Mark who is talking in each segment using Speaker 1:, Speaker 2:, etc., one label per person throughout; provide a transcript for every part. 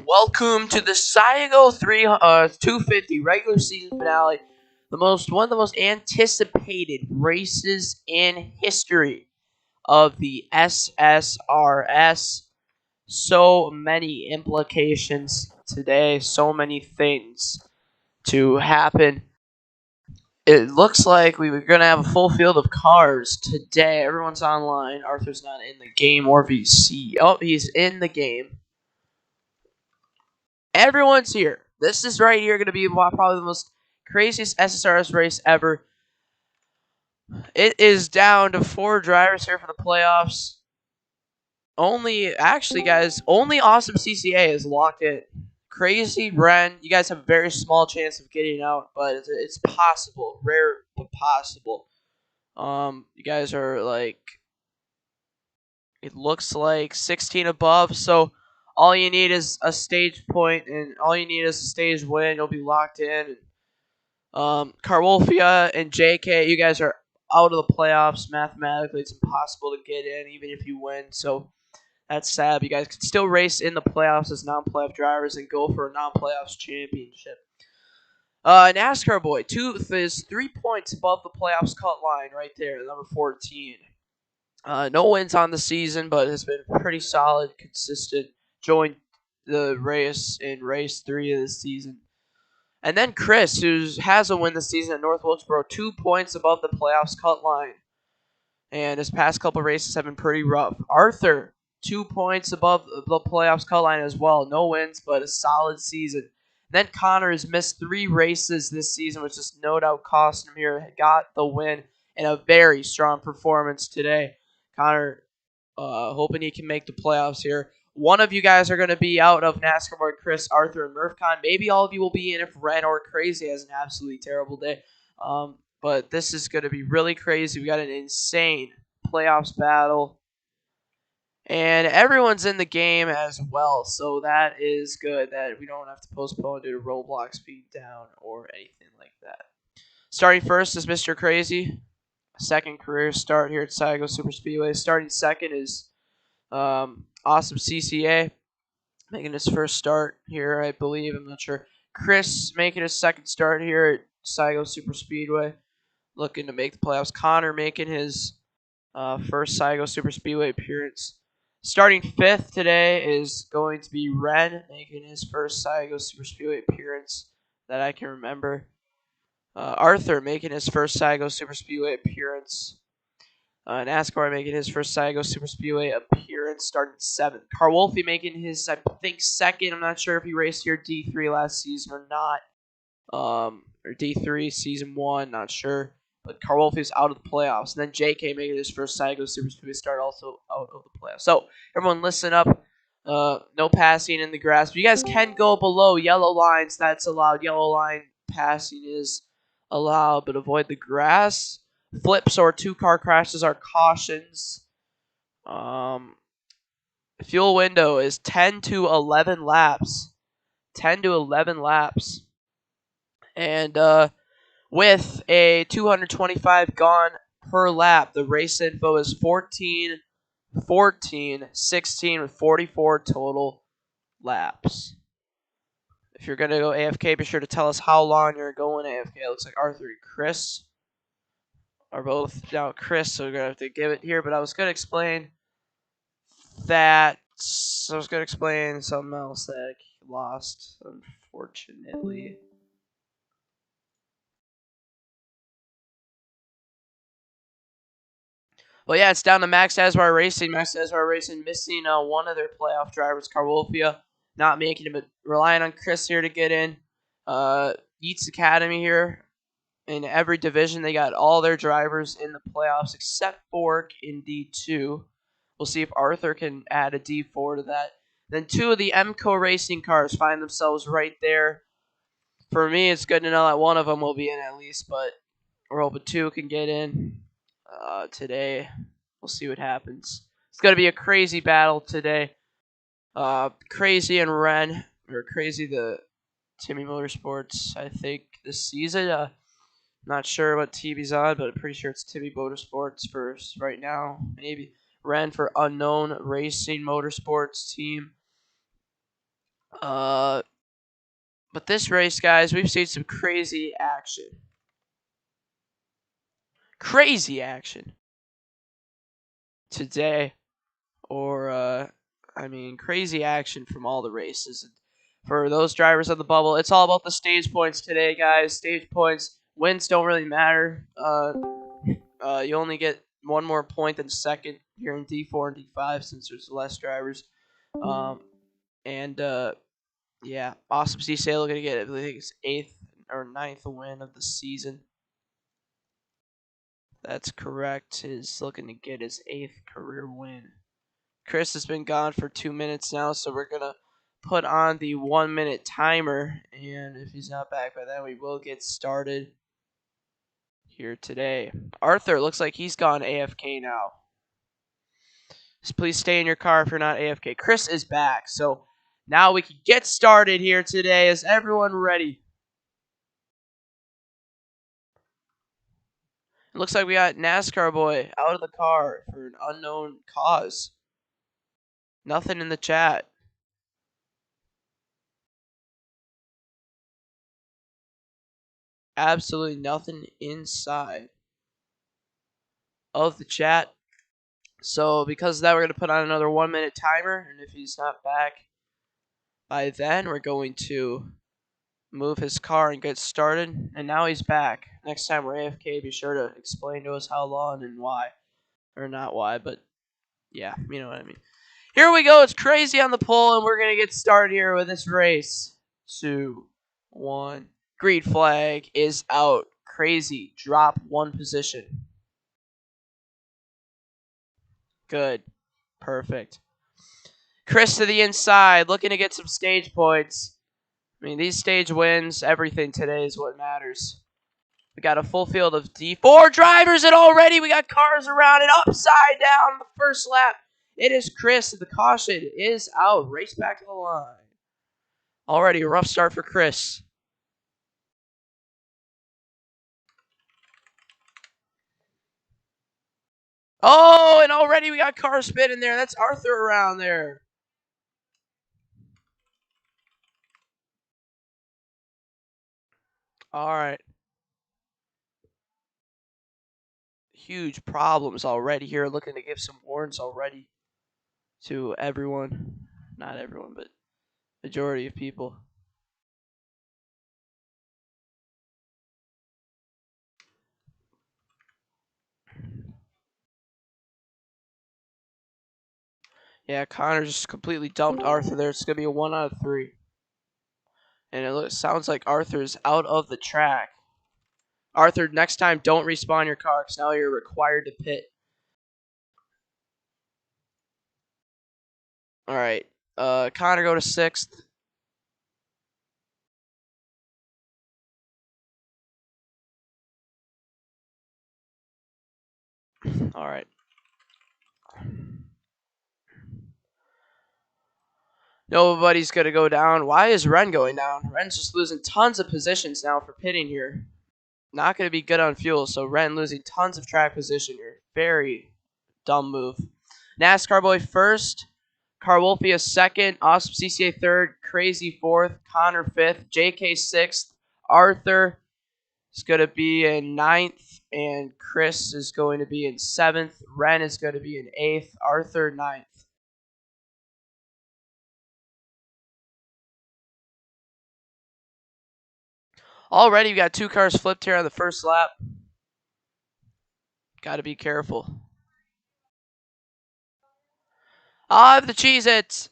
Speaker 1: Welcome to the Siagow 250 regular season finale, one of the most anticipated races in history of the SSRS. So many implications today, so many things to happen. It looks like we're going to have a full field of cars today. Everyone's online. Arthur's not in the game or VC. Oh, he's in the game. Everyone's here. This is right here going to be probably the most craziest SSRS race ever. It is down to 4 drivers here for the playoffs. Actually, guys, only Awesome CCA is locked in. Crazy Ren, you guys have a very small chance of getting out, but it's possible. Rare, but possible. You guys are like, it looks like 16 above, so all you need is a stage point, and all you need is a stage win. You'll be locked in. Carwolfia and JK, you guys are out of the playoffs. Mathematically, it's impossible to get in, even if you win. So that's sad. You guys can still race in the playoffs as non-playoff drivers and go for a non-playoffs championship. NASCAR boy, Tooth is 3 points above the playoffs cut line right there, number 14. No wins on the season, but has been pretty solid, consistent. Joined the race in race 3 of the season. And then Chris, who has a win this season at North Wilkesboro, 2 points above the playoffs cut line. And his past couple races have been pretty rough. Arthur, 2 points above the playoffs cut line as well. No wins, but a solid season. And then Connor has missed 3 races this season, which is no doubt cost him here. Got the win and a very strong performance today. Connor, hoping he can make the playoffs here. One of you guys are going to be out of NASCAR board, Chris, Arthur, and MurphCon. Maybe all of you will be in if Ren or Crazy has an absolutely terrible day. But this is going to be really crazy. We got an insane playoffs battle. And everyone's in the game as well, so that is good that we don't have to postpone due to Roblox being down or anything like that. Starting first is Mr. Crazy. Second career start here at Siagow Superspeedway. Starting second is Awesome CCA, making his first start here, I believe. I'm not sure. Chris making his second start here at Siagow Superspeedway, looking to make the playoffs. Connor making his first Siagow Superspeedway appearance. Starting fifth today is going to be Ren, making his first Siagow Superspeedway appearance that I can remember. Arthur making his first Siagow Superspeedway appearance. NASCAR making his first Siagow Superspeedway appearance, starting 7th. Carwolfie making his, I think, second. I'm not sure if he raced here D3 last season or not. or D3 Season 1, not sure. But Carwolfi's out of the playoffs. And then JK making his first Siagow Superspeedway start, also out of the playoffs. So, everyone listen up. No passing in the grass. But you guys can go below yellow lines. That's allowed. Yellow line passing is allowed, but avoid the grass. Flips or two-car crashes are cautions. Fuel window is 10 to 11 laps. 10 to 11 laps. And with a 225 gone per lap, the race info is 14, 14, 16 with 44 total laps. If you're going to go AFK, be sure to tell us how long you're going AFK. It looks like Arthur and Chris are both now Chris, so we're going to have to give it here. But I was going to explain that. So I was going to explain something else that I lost, unfortunately. Well, yeah, it's down to Max Asbar Racing. Max Asbar Racing missing one of their playoff drivers, Carwolfia, not making it, but relying on Chris here to get in. Yeats Academy here. In every division, they got all their drivers in the playoffs except for in D2. We'll see if Arthur can add a D4 to that. Then two of the MCO Racing cars find themselves right there. For me, it's good to know that one of them will be in at least, but we're hoping two can get in today. We'll see what happens. It's going to be a crazy battle today. Crazy and Ren, or Crazy the Timmy Motorsports, I think, this season. Not sure what team he's on, but I'm pretty sure it's Timmy Motorsports first right now. Maybe Ren for Unknown Racing Motorsports team. But this race, guys, we've seen some crazy action. Crazy action today. Or, crazy action from all the races. For those drivers on the bubble, it's all about the stage points today, guys. Stage points. Wins don't really matter. You only get one more point than second here in D4 and D5 since there's less drivers. Yeah, Awesome C Sale going to get, I think it's 8th or 9th win of the season. That's correct. He's looking to get his 8th career win. Chris has been gone for 2 minutes now, so we're going to put on the 1 minute timer. And if he's not back by then, we will get started here today. Arthur looks like he's gone AFK now. So please stay in your car if you're not AFK. Chris is back, so now we can get started here today. Is everyone ready? It looks like we got NASCAR boy out of the car for an unknown cause. Nothing in the chat. Absolutely nothing inside of the chat. So because of that, we're going to put on another 1 minute timer. And if he's not back by then, we're going to move his car and get started. And now he's back. Next time we're AFK, be sure to explain to us how long and why. Or not why, but yeah, you know what I mean. Here we go. It's crazy on the pole, and we're going to get started here with this race. 2, 1. Green flag is out. Crazy. Drop 1 position. Good. Perfect. Chris to the inside, looking to get some stage points. I mean, these stage wins, everything today is what matters. We got a full field of D4 drivers, and already we got cars around and upside down the first lap. It is Chris. The caution is out. Race back to the line. Already a rough start for Chris. Oh, and already we got cars spinning there. That's Arthur around there. All right. Huge problems already here. Looking to give some warns already to everyone. Not everyone, but majority of people. Yeah, Connor just completely dumped Arthur there. It's going to be a 1 out of 3. And it sounds like Arthur's out of the track. Arthur, next time, don't respawn your car because now you're required to pit. All right. Connor, go to 6th. All right. Nobody's going to go down. Why is Ren going down? Ren's just losing tons of positions now for pitting here. Not going to be good on fuel, so Ren losing tons of track position here. Very dumb move. NASCAR Boy first. Carwolfia second. Awesome CCA third. Crazy fourth. Connor fifth. JK sixth. Arthur is going to be in 9th. And Chris is going to be in 7th. Ren is going to be in 8th. Arthur 9th. Already, we got 2 cars flipped here on the first lap. Got to be careful. I have the Cheez-Its.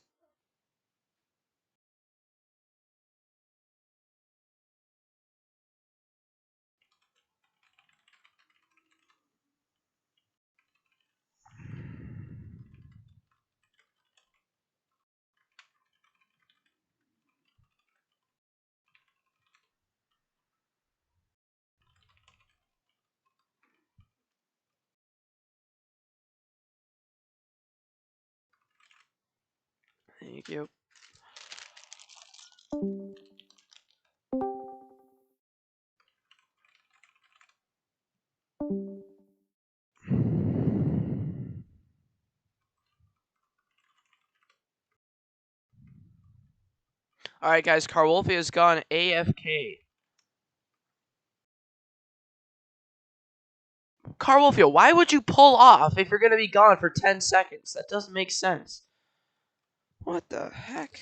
Speaker 1: Thank you. All right, guys. Carwolfia has gone AFK. Carwolfia, why would you pull off if you're going to be gone for 10 seconds? That doesn't make sense. What the heck?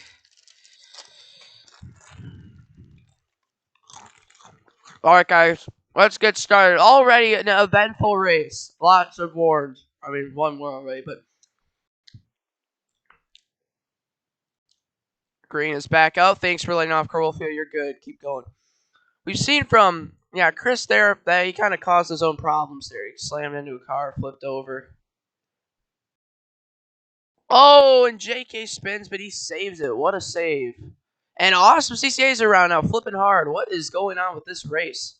Speaker 1: All right, guys. Let's get started. Already an eventful race. Lots of warns. I mean, one more already, but Green is back out. Thanks for letting off, Carwolfia. You're good. Keep going. We've seen from, Chris there that he kind of caused his own problems there. He slammed into a car, flipped over. Oh, and JK spins, but he saves it. What a save. And Awesome CCA's around now, flipping hard. What is going on with this race?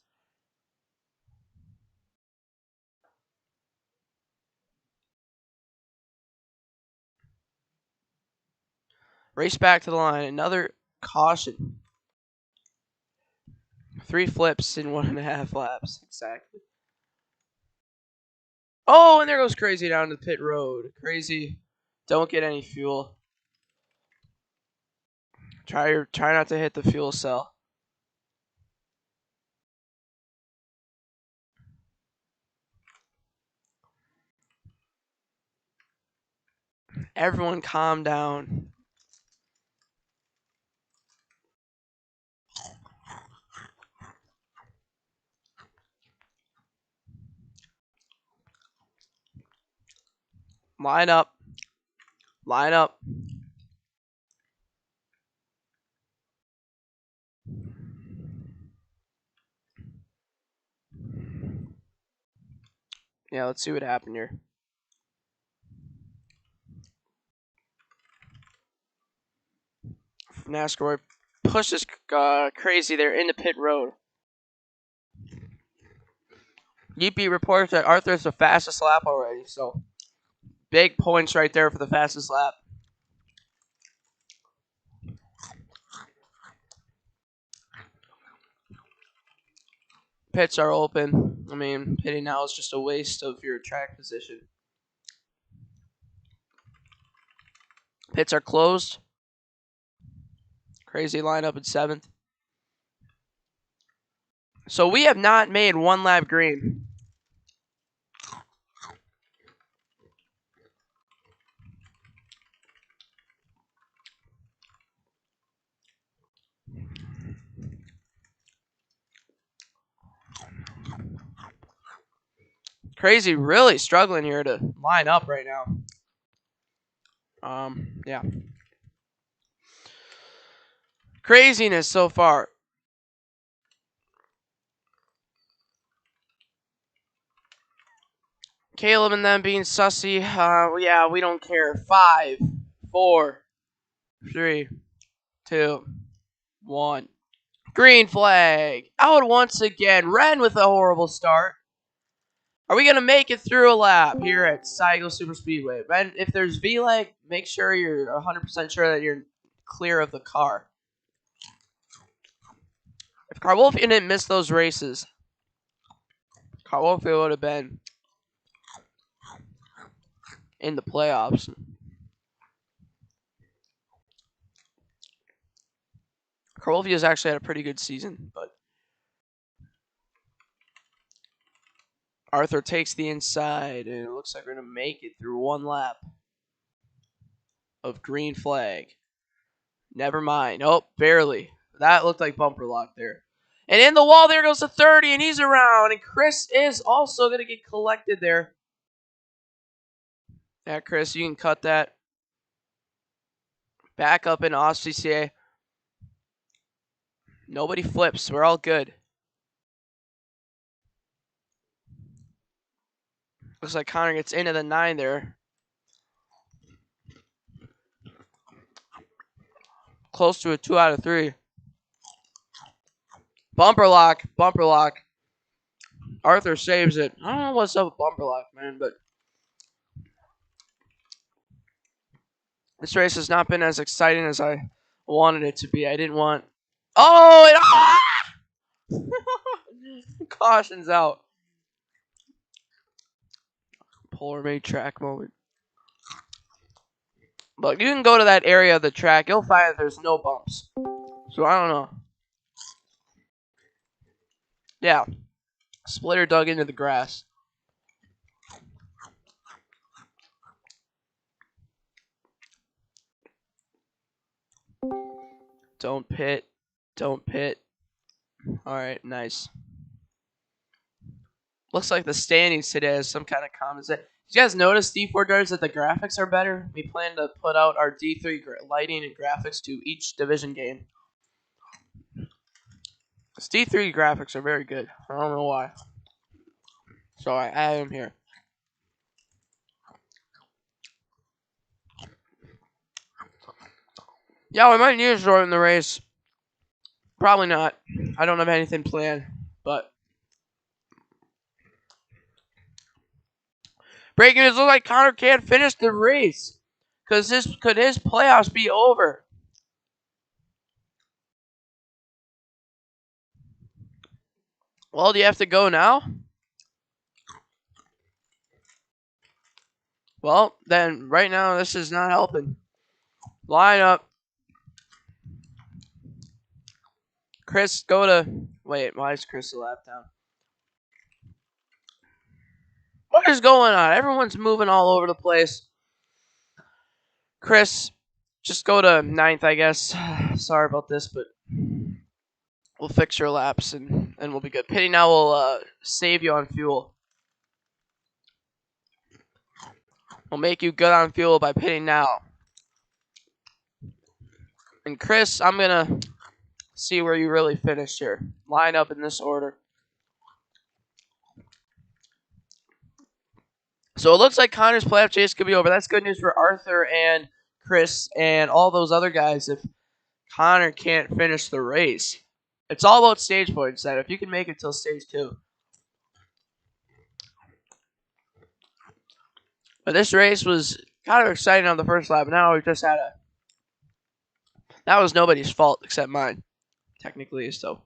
Speaker 1: Race back to the line. Another caution. 3 flips in 1.5 laps. Exactly. Oh, and there goes Crazy down to the pit road. Crazy. Don't get any fuel. Try not to hit the fuel cell. Everyone calm down. Line up. Line up. Yeah, let's see what happened here. NASCAR pushes Crazy there into pit road. Yeepy reports that Arthur's the fastest lap already, so big points right there for the fastest lap. Pits are open. I mean, pitting now is just a waste of your track position. Pits are closed. Crazy lineup in 7th. So we have not made 1 lap green. Crazy really struggling here to line up right now. Yeah. Craziness so far. Caleb and them being sussy. Yeah, we don't care. 5, 4, 3, 2, 1. Green flag. Out once again. Ren with a horrible start. Are we going to make it through a lap here at Siagow Superspeedway? Ren, if there's V-leg, make sure you're 100% sure that you're clear of the car. If Carwolfian didn't miss those races, Carwolfian would have been in the playoffs. Carwolfian has actually had a pretty good season, but Arthur takes the inside, and it looks like we're going to make it through one lap of green flag. Never mind. Oh, barely. That looked like bumper lock there. And in the wall, there goes the 30, and he's around. And Chris is also going to get collected there. Yeah, Chris, you can cut that. Back up in RSF. Nobody flips. We're all good. Looks like Connor gets into the 9 there. Close to a 2 out of 3. Bumper lock. Bumper lock. Arthur saves it. I don't know what's up with bumper lock, man, but this race has not been as exciting as I wanted it to be. I didn't want... Oh! Caution's out. Polar made track moment. But you can go to that area of the track. You'll find that there's no bumps. So I don't know. Yeah. Splitter dug into the grass. Don't pit. Don't pit. Alright, nice. Looks like the standings today has some kind of comments. Did you guys notice, D4 drivers, that the graphics are better? We plan to put out our D3 lighting and graphics to each division game. This D3 graphics are very good. I don't know why. So I add them here. Yeah, we might need a short in the race. Probably not. I don't have anything planned, but breaking news: looks like Connor can't finish the race. Could his playoffs be over? Well, do you have to go now? Well, then right now this is not helping. Line up. Chris, go to... Wait, why is Chris a lap down? What is going on? Everyone's moving all over the place. Chris, just go to 9th, I guess. Sorry about this, but we'll fix your laps and we'll be good. Pitting now will save you on fuel. We'll make you good on fuel by pitting now. And Chris, I'm going to see where you really finished here. Line up in this order. So it looks like Connor's playoff chase could be over. That's good news for Arthur and Chris and all those other guys if Connor can't finish the race. It's all about stage points, then. If you can make it till stage 2. But this race was kind of exciting on the first lap. Now we just had a... That was nobody's fault except mine, technically, so...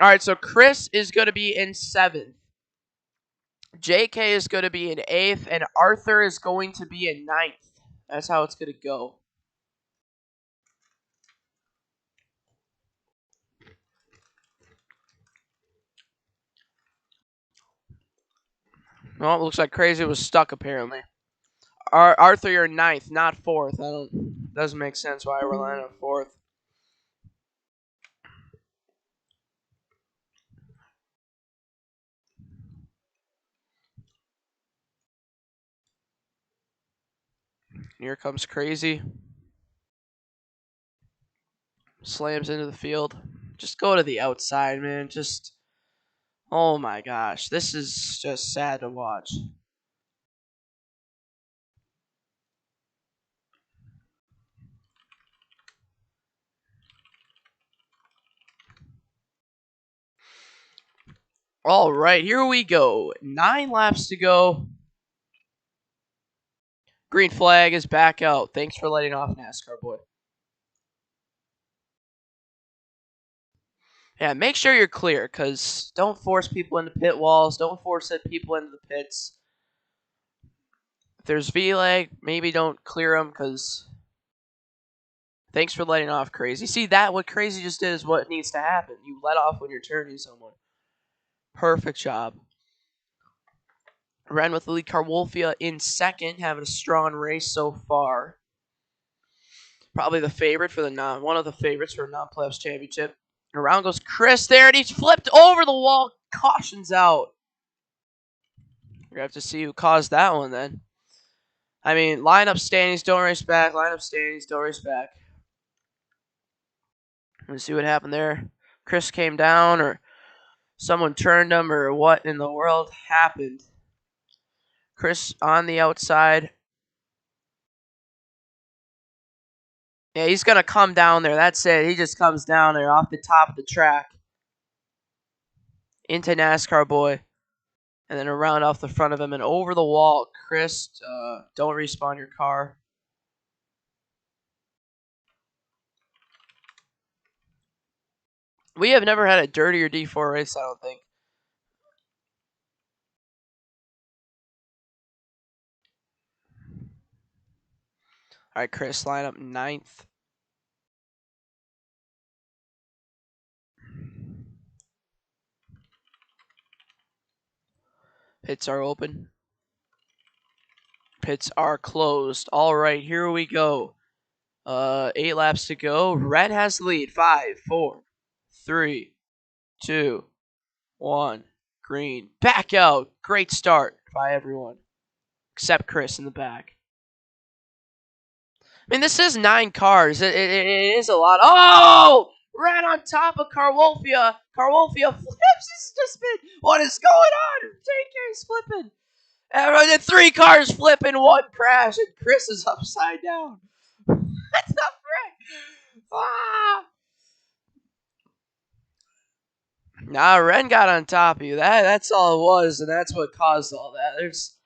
Speaker 1: Alright, so Chris is going to be in 7th. JK is going to be in 8th. And Arthur is going to be in 9th. That's how it's going to go. Well, it looks like Crazy was stuck, apparently. Arthur, you're 9th, not 4th. Doesn't make sense why we're landing on 4th. Here comes Crazy. Slams into the field. Just go to the outside, man. Just, oh my gosh. This is just sad to watch. All right, here we go. 9 laps to go. Green flag is back out. Thanks for letting off, NASCAR boy. Yeah, make sure you're clear, because don't force people into pit walls. Don't force people into the pits. If there's V-lag, maybe don't clear them, because thanks for letting off, Crazy. See, what Crazy just did is what needs to happen. You let off when you're turning someone. Perfect job. Ren with the lead. Carwolfia in second, having a strong race so far. Probably the favorite for one of the favorites for a non-playoffs championship. Around goes Chris there, and he's flipped over the wall. Caution's out. We're going to have to see who caused that one then. I mean, lineup standings, don't race back. Lineup standings, don't race back. Let's see what happened there. Chris came down, or someone turned him, or what in the world happened. Chris on the outside. Yeah, he's going to come down there. That's it. He just comes down there off the top of the track. Into NASCAR boy. And then around off the front of him and over the wall. Chris, don't respawn your car. We have never had a dirtier D4 race, I don't think. All right, Chris, line up 9th. Pits are open. Pits are closed. All right, here we go. 8 laps to go. Red has the lead. 5, 4, 3, 2, 1. Green. Back out. Great start by everyone. Except Chris in the back. I mean, this is 9 cars. It is a lot. Oh! Ran on top of Carwolfia. Carwolfia flips. This has just been. What is going on? JK's flipping. And 3 cars flipping, 1 crash, and Chris is upside down. That's not right. Ah! Nah, Ren got on top of you. That's all it was, and that's what caused all that. There's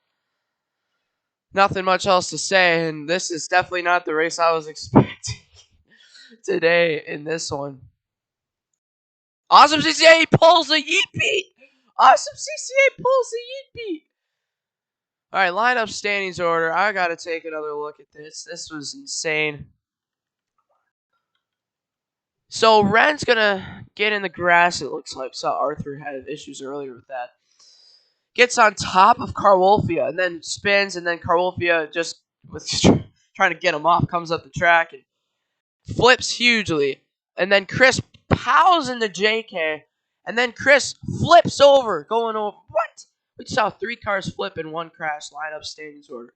Speaker 1: nothing much else to say, and this is definitely not the race I was expecting today in this one. Awesome CCA pulls a yeet beat. Awesome CCA pulls a yeet beat. All right, lineup standings order. I got to take another look at this. This was insane. So Ren's going to get in the grass, it looks like. Saw Arthur had issues earlier with that. Gets on top of Carwolfia and then spins, and then Carwolfia just was trying to get him off, comes up the track and flips hugely. And then Chris pows into JK, and then Chris flips over, going over. What? We saw 3 cars flip and 1 crash. Lineup standings order.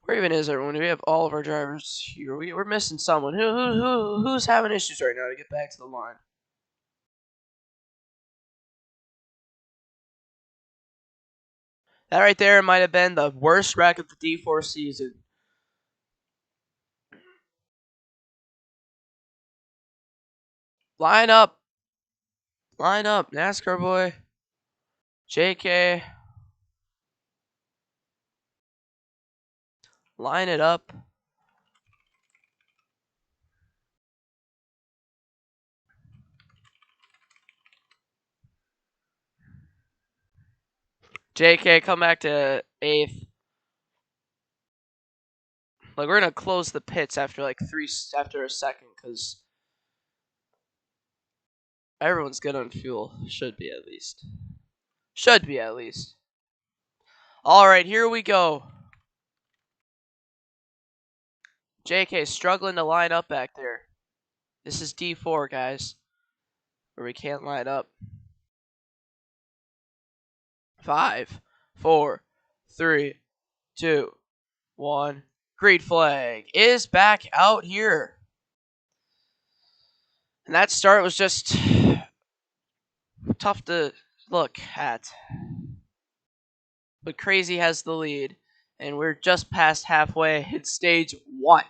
Speaker 1: Where even is everyone? We have all of our drivers here. We're missing someone. Who's having issues right now to get back to the line? That right there might have been the worst wreck of the D4 season. Line up. Line up, NASCAR boy. JK. Line it up. JK, come back to 8th. Like, we're gonna close the pits after after a second, because everyone's good on fuel. Should be at least. Should be at least. All right, here we go. JK struggling to line up back there. This is D4, guys, where we can't line up. 5, 4, 3, 2, 1. Green flag is back out here. And that start was just tough to look at. But Crazy has the lead. And we're just past halfway in stage 1.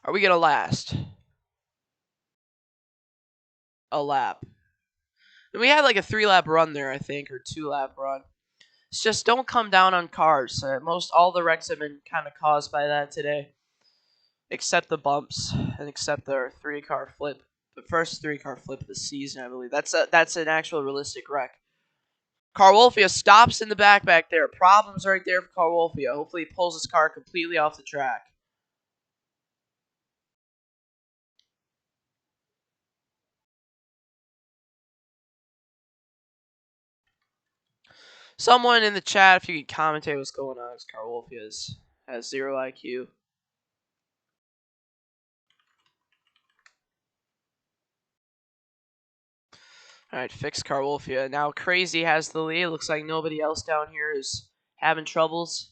Speaker 1: Are we going to last a lap? And we had like a 3-lap run there, I think, or 2-lap run. It's just don't come down on cars. Most all the wrecks have been kind of caused by that today. Except the bumps and except their 3-car flip. The first 3-car flip of the season, I believe. That's an actual realistic wreck. Carwolfia stops in the back there. Problems right there for Carwolfia. Hopefully he pulls his car completely off the track. Someone in the chat, if you could commentate what's going on, because Carwolfia has 0 IQ. Alright, fix Carwolfia. Now Crazy has the lead. Looks like nobody else down here is having troubles.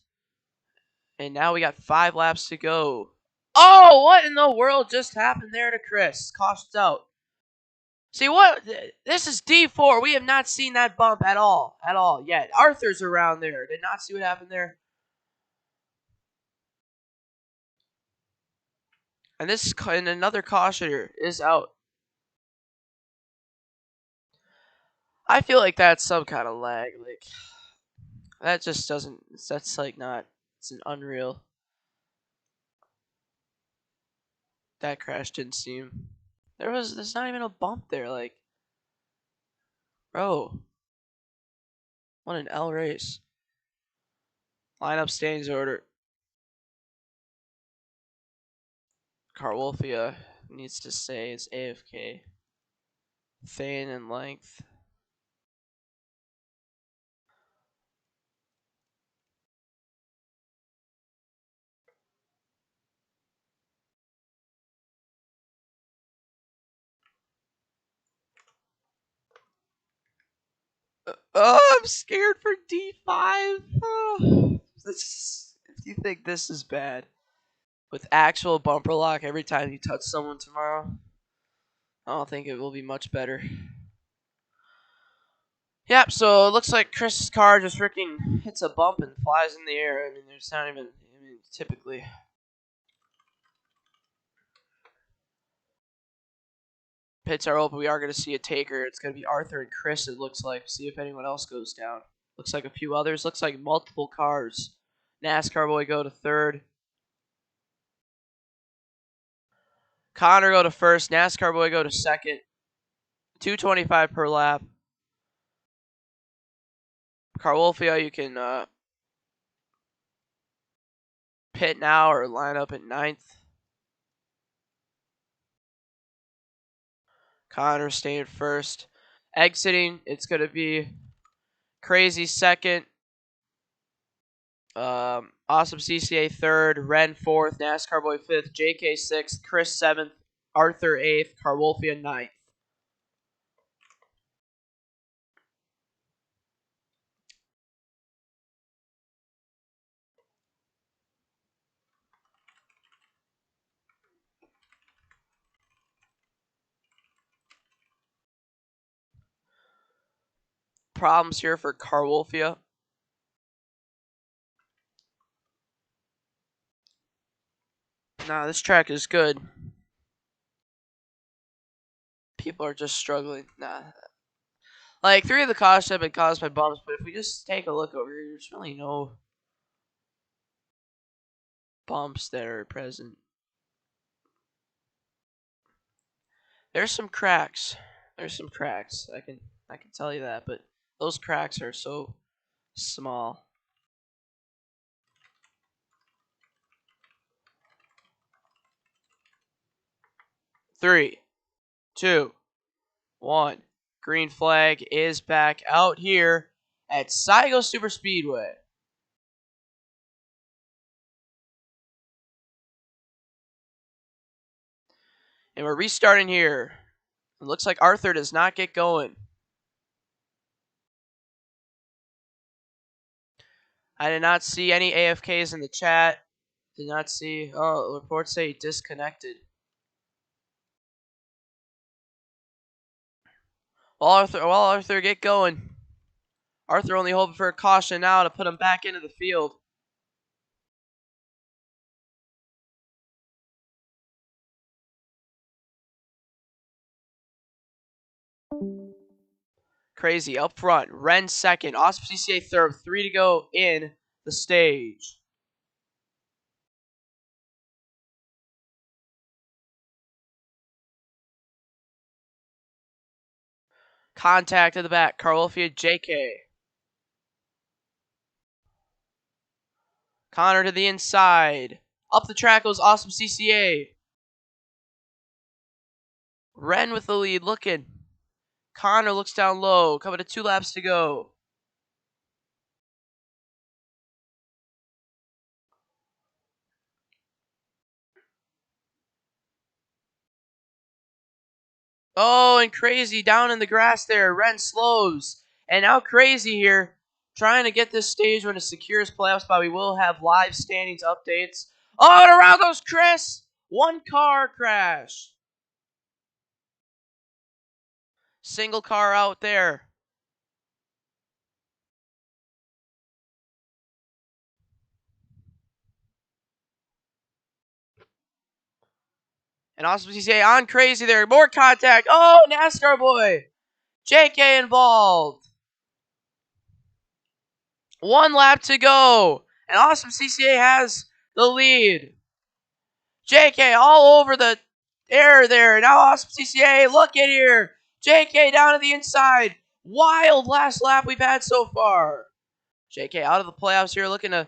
Speaker 1: And now we got 5 laps to go. Oh, what in the world just happened there to Chris? Caution's out. See what? This is D4. We have not seen that bump at all yet. Arthur's around there. Did not see what happened there. And another cautioner is out. I feel like that's some kind of lag. Like that just doesn't. That's like not. It's an unreal. That crash didn't seem. There's not even a bump there. Like, bro, what an L race. Lineup standings order. Carwolfia needs to say it's AFK. Thane and length. Oh, I'm scared for D5. Oh, if you think this is bad, with actual bumper lock every time you touch someone tomorrow, I don't think it will be much better. Yep, so it looks like Chris's car just freaking hits a bump and flies in the air. I mean, there's not even, typically. Pits are open. We are going to see a taker. It's going to be Arthur and Chris, it looks like. See if anyone else goes down. Looks like a few others. Looks like multiple cars. NASCAR boy go to third. Connor go to first. NASCAR boy go to second. 225 per lap. Carwolfia, you can pit now or line up at ninth. Connor staying first. Exiting, it's going to be Crazy second. Awesome CCA third. Ren fourth. NASCAR boy fifth. JK sixth. Chris seventh. Arthur eighth. Carwolfia ninth. Problems here for Carwolfia. Nah, this track is good. People are just struggling. Nah. Like, 3 of the cautions have been caused by bumps, but if we just take a look over here, there's really no bumps that are present. There's some cracks. There's some cracks. I can tell you that, but those cracks are so small. Three, 2, 1. Green flag is back out here at Siagow Superspeedway. And we're restarting here. It looks like Arthur does not get going. I did not see any AFKs in the chat. Did not see. Oh, reports say disconnected. Well, Arthur, get going. Arthur only hoping for a caution now to put him back into the field. Crazy up front. Ren second. Awesome CCA third. 3 to go in the stage. Contact at the back. Carlofia JK. Connor to the inside. Up the track goes Awesome CCA. Ren with the lead looking. Connor looks down low. Coming to 2 laps to go. Oh, and Crazy down in the grass there. Ren slows. And now Crazy here trying to get this stage win to secure his playoff spot. We will have live standings updates. Oh, and around goes Chris. 1 car crash. Single car out there. And Awesome CCA on Crazy there. More contact. Oh, NASCAR boy. JK involved. 1 lap to go. And Awesome CCA has the lead. JK all over the air there. Now Awesome CCA, look at here. JK down to the inside. Wild last lap we've had so far. JK out of the playoffs here, looking to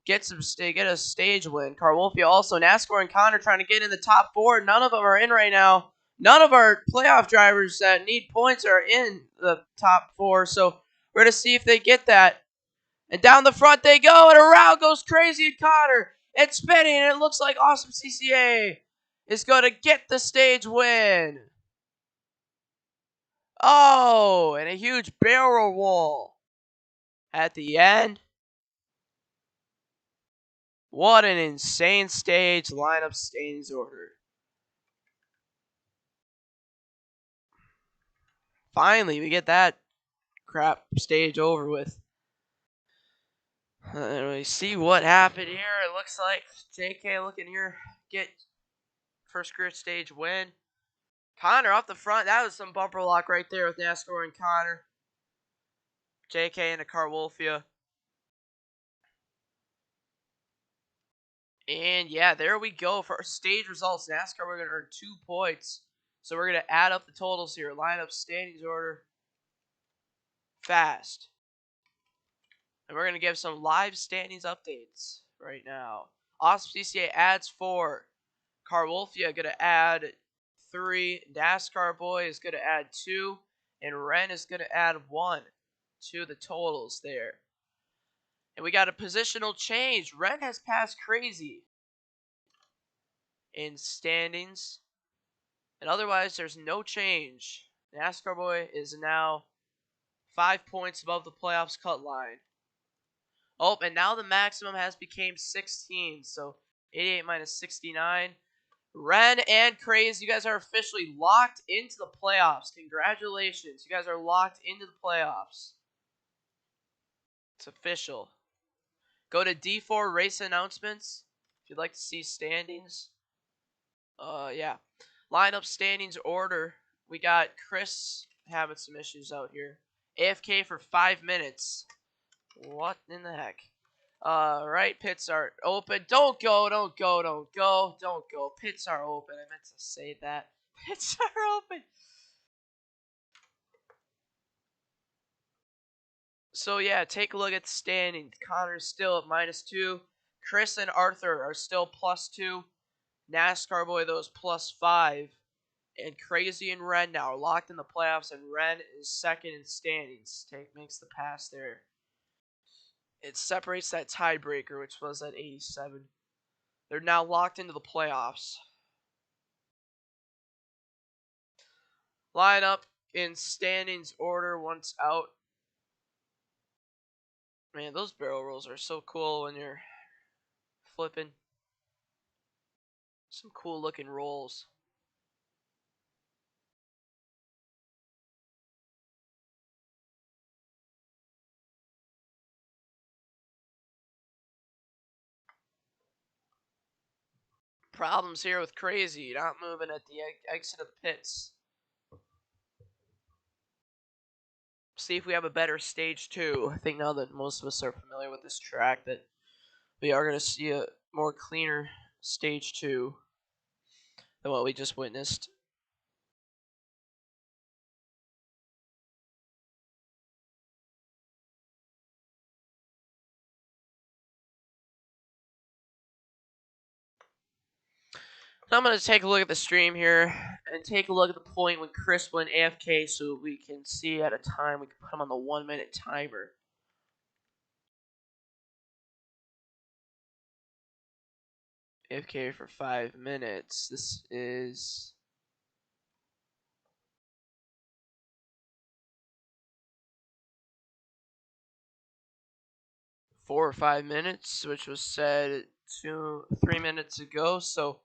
Speaker 1: get a stage win. Carwolfia also. NASCAR and Connor trying to get in the top 4. None of them are in right now. None of our playoff drivers that need points are in the top 4. So we're going to see if they get that. And down the front they go. And around goes Crazy and Connor. It's spinning. And it looks like Awesome CCA is going to get the stage win. Oh, and a huge barrel roll at the end. What an insane stage lineup standings order. Finally, we get that crap stage over with. We see what happened here. It looks like JK looking here get first career stage win. Connor off the front. That was some bumper lock right there with NASCAR and Connor. JK and a Carwolfia. And yeah, there we go for our stage results. NASCAR, we're going to earn 2 points. So we're going to add up the totals here. Line up standings order fast. And we're going to give some live standings updates right now. Awesome CCA adds 4. Carwolfia going to add 3. NASCAR Boy is going to add 2. And Ren is going to add 1 to the totals there. And we got a positional change. Ren has passed Crazy in standings. And otherwise, there's no change. NASCAR Boy is now 5 points above the playoffs cut line. Oh, and now the maximum has become 16. So 88 minus 69. Ren and Crazy, you guys are officially locked into the playoffs. Congratulations. You guys are locked into the playoffs. It's official. Go to D4 race announcements if you'd like to see standings. Yeah. Lineup standings order. We got Chris having some issues out here. AFK for 5 minutes. What in the heck? Right, pits are open. Don't go, don't go, don't go, don't go. Pits are open. I meant to say that. Pits are open. So yeah, take a look at the standings. Connor's still at -2. Chris and Arthur are still +2. NASCAR Boy, those +5. And Crazy and Ren now are locked in the playoffs, and Ren is second in standings. Makes the pass there. It separates that tiebreaker, which was at 87. They're now locked into the playoffs. Line up in standings order once out. Man, those barrel rolls are so cool when you're flipping. Some cool looking rolls. Problems here with Crazy, not moving at the exit of the pits. See if we have a better stage 2. I think now that most of us are familiar with this track, that we are going to see a more cleaner stage 2 than what we just witnessed. Now I'm going to take a look at the stream here and take a look at the point when Chris went AFK so we can see at a time. We can put him on the 1 minute timer. AFK for 5 minutes. This is 4 or 5 minutes, which was said 3 minutes ago. So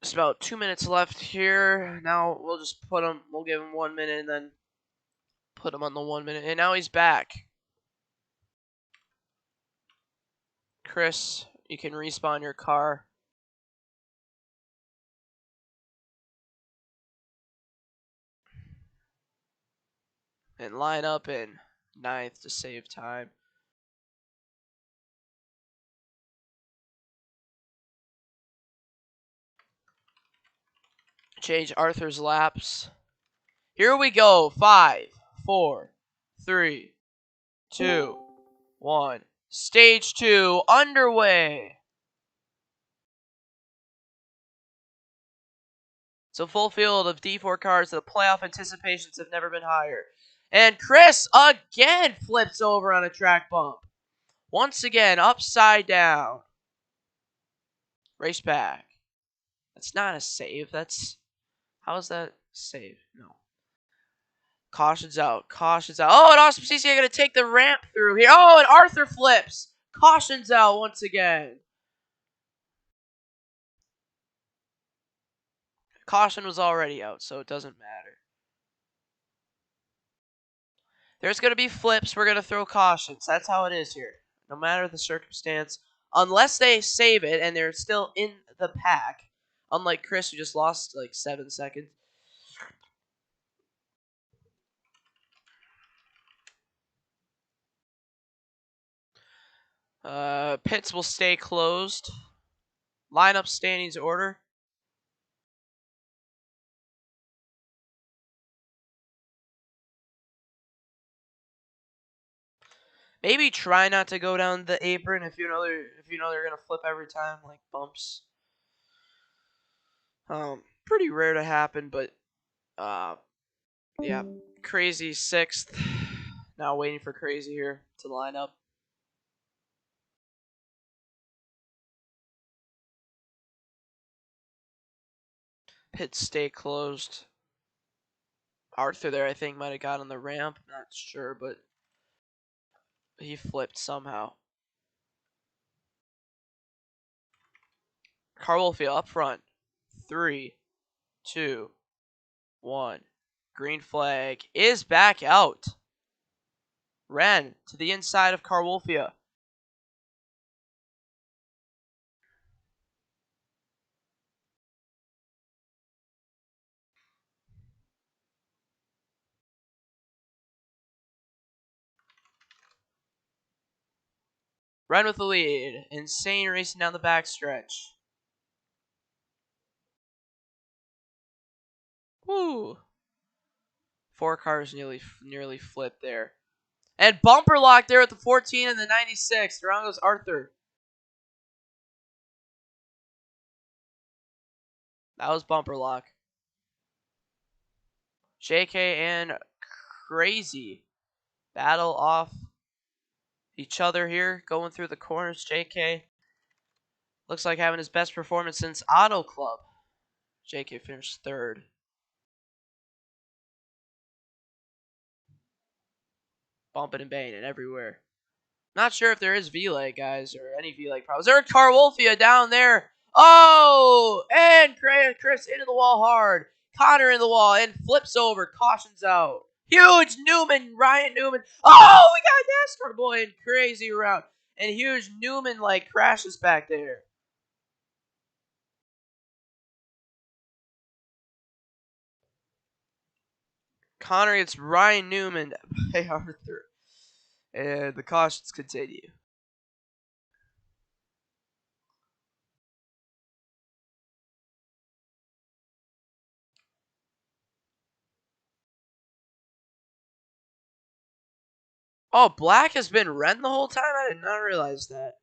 Speaker 1: it's about 2 minutes left here. Now we'll just put him. We'll give him 1 minute and then put him on the 1 minute. And now he's back. Chris, you can respawn your car. And line up in 9th to save time. Change Arthur's laps. Here we go. 5, 4, 3, 2, 1. Stage 2 underway. It's a full field of D4 cars. The playoff anticipations have never been higher. And Chris again flips over on a track bump. Once again, upside down. Race back. That's not a save. That's... How is that save? No. Caution's out. Caution's out. Oh, and Awesome CC are going to take the ramp through here. Oh, and Arthur flips. Caution's out once again. Caution was already out, so it doesn't matter. There's going to be flips. We're going to throw cautions. That's how it is here. No matter the circumstance. Unless they save it and they're still in the pack. Unlike Chris, who just lost like 7 seconds. Pits will stay closed. Lineup standings order. Maybe try not to go down the apron if you know they're gonna flip every time, like bumps. Pretty rare to happen, but yeah. Crazy 6th. Now waiting for Crazy here to line up. Pits stay closed. Arthur there, I think, might have got on the ramp. Not sure, but he flipped somehow. Carwolfia up front. 3, 2, 1. Green flag is back out. Ren to the inside of Carwolfia. Ren with the lead. Insane racing down the backstretch. Woo! 4 cars nearly flipped there. And bumper lock there at the 14 and the 96. Around goes Arthur. That was bumper lock. JK and Crazy battle off each other here, going through the corners. JK Looks like having his best performance since Auto Club. JK finished 3rd. Bumping and banging everywhere. Not sure if there is V-leg, guys, or any V-leg problems. There's Carwolfia down there. Oh! And Chris into the wall hard. Connor in the wall and flips over. Cautions out. Huge Newman, Ryan Newman. Oh, we got NASCAR boy in crazy route. And huge Newman, like, crashes back there. Connor gets Ryan Newman by Arthur. And the cautions continue. Oh, Black has been Ren the whole time? I did not realize that.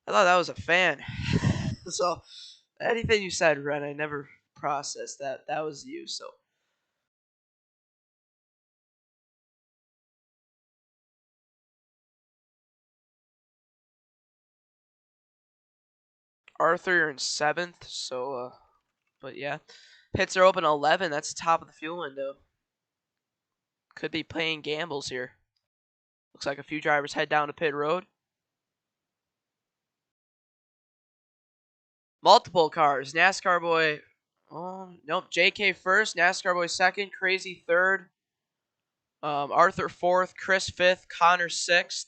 Speaker 1: I thought that was a fan. So, anything you said, Ren, I never processed that. That was you, so. Arthur, you're in 7th, so, but yeah. Pits are open 11. That's the top of the fuel window. Could be playing gambles here. Looks like a few drivers head down to pit road. Multiple cars. NASCAR boy. Oh, nope. JK first. NASCAR boy second. Crazy third. Arthur 4th. Chris 5th. Connor 6th.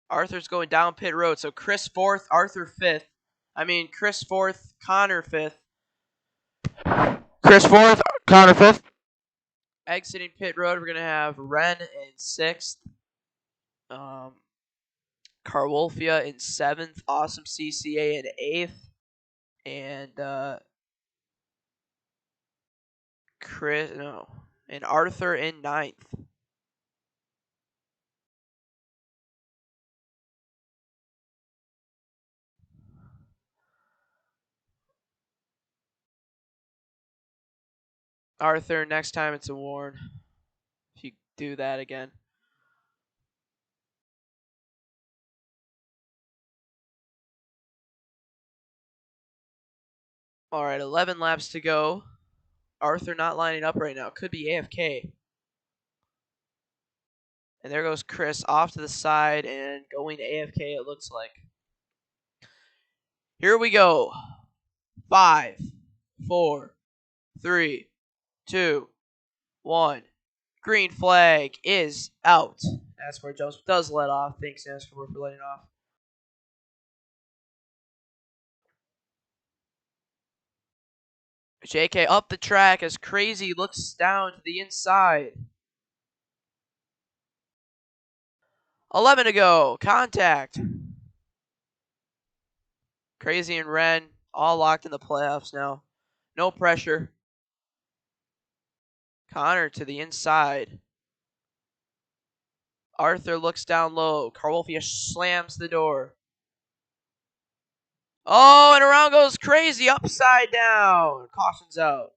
Speaker 1: Arthur's going down pit road. So Chris 4th. Arthur 5th. Chris 4th. Connor 5th. Chris 4th. Connor 5th. Exiting pit road, we're going to have Ren in 6th. Carwolfia in 7th. Awesome CCA in 8th. And and Arthur in 9th. Arthur, next time it's a warn. If you do that again. All right, 11 laps to go. Arthur not lining up right now. Could be AFK. And there goes Chris off to the side and going to AFK, it looks like. Here we go. 5, 4, 3, 2, 1. Green flag is out. NASCAR jumps does let off. Thanks, NASCAR, for letting off. JK up the track as Crazy looks down to the inside. 11 to go. Contact. Crazy and Ren all locked in the playoffs now. No pressure. Connor to the inside. Arthur looks down low. Carwolfia slams the door. Oh, and around goes Crazy upside down. Caution's out.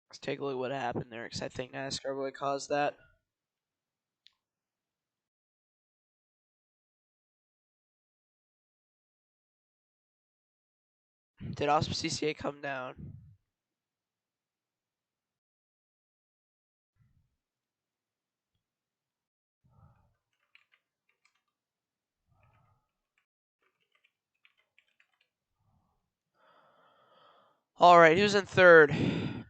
Speaker 1: Let's take a look at what happened there, because I think NASCAR really caused that. Did Awesome CCA come down? All right, who's in 3rd?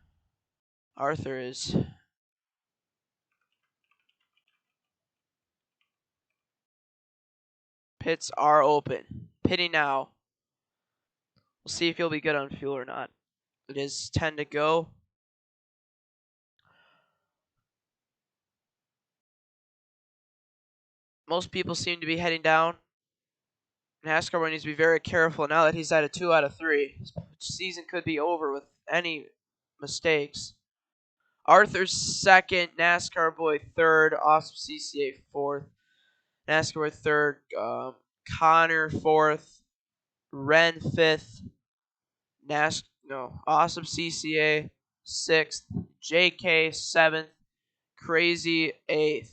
Speaker 1: Arthur is. Pits are open. Pitting now. We'll see if he'll be good on fuel or not. It is 10 to go. Most people seem to be heading down. NASCAR needs to be very careful now that he's at a 2 out of 3. His season could be over with any mistakes. Arthur's 2nd, NASCAR boy 3rd, Awesome CCA 4th. NASCAR 3rd, Connor 4th, Ren 5th, Awesome CCA 6th, JK 7th, Crazy 8th.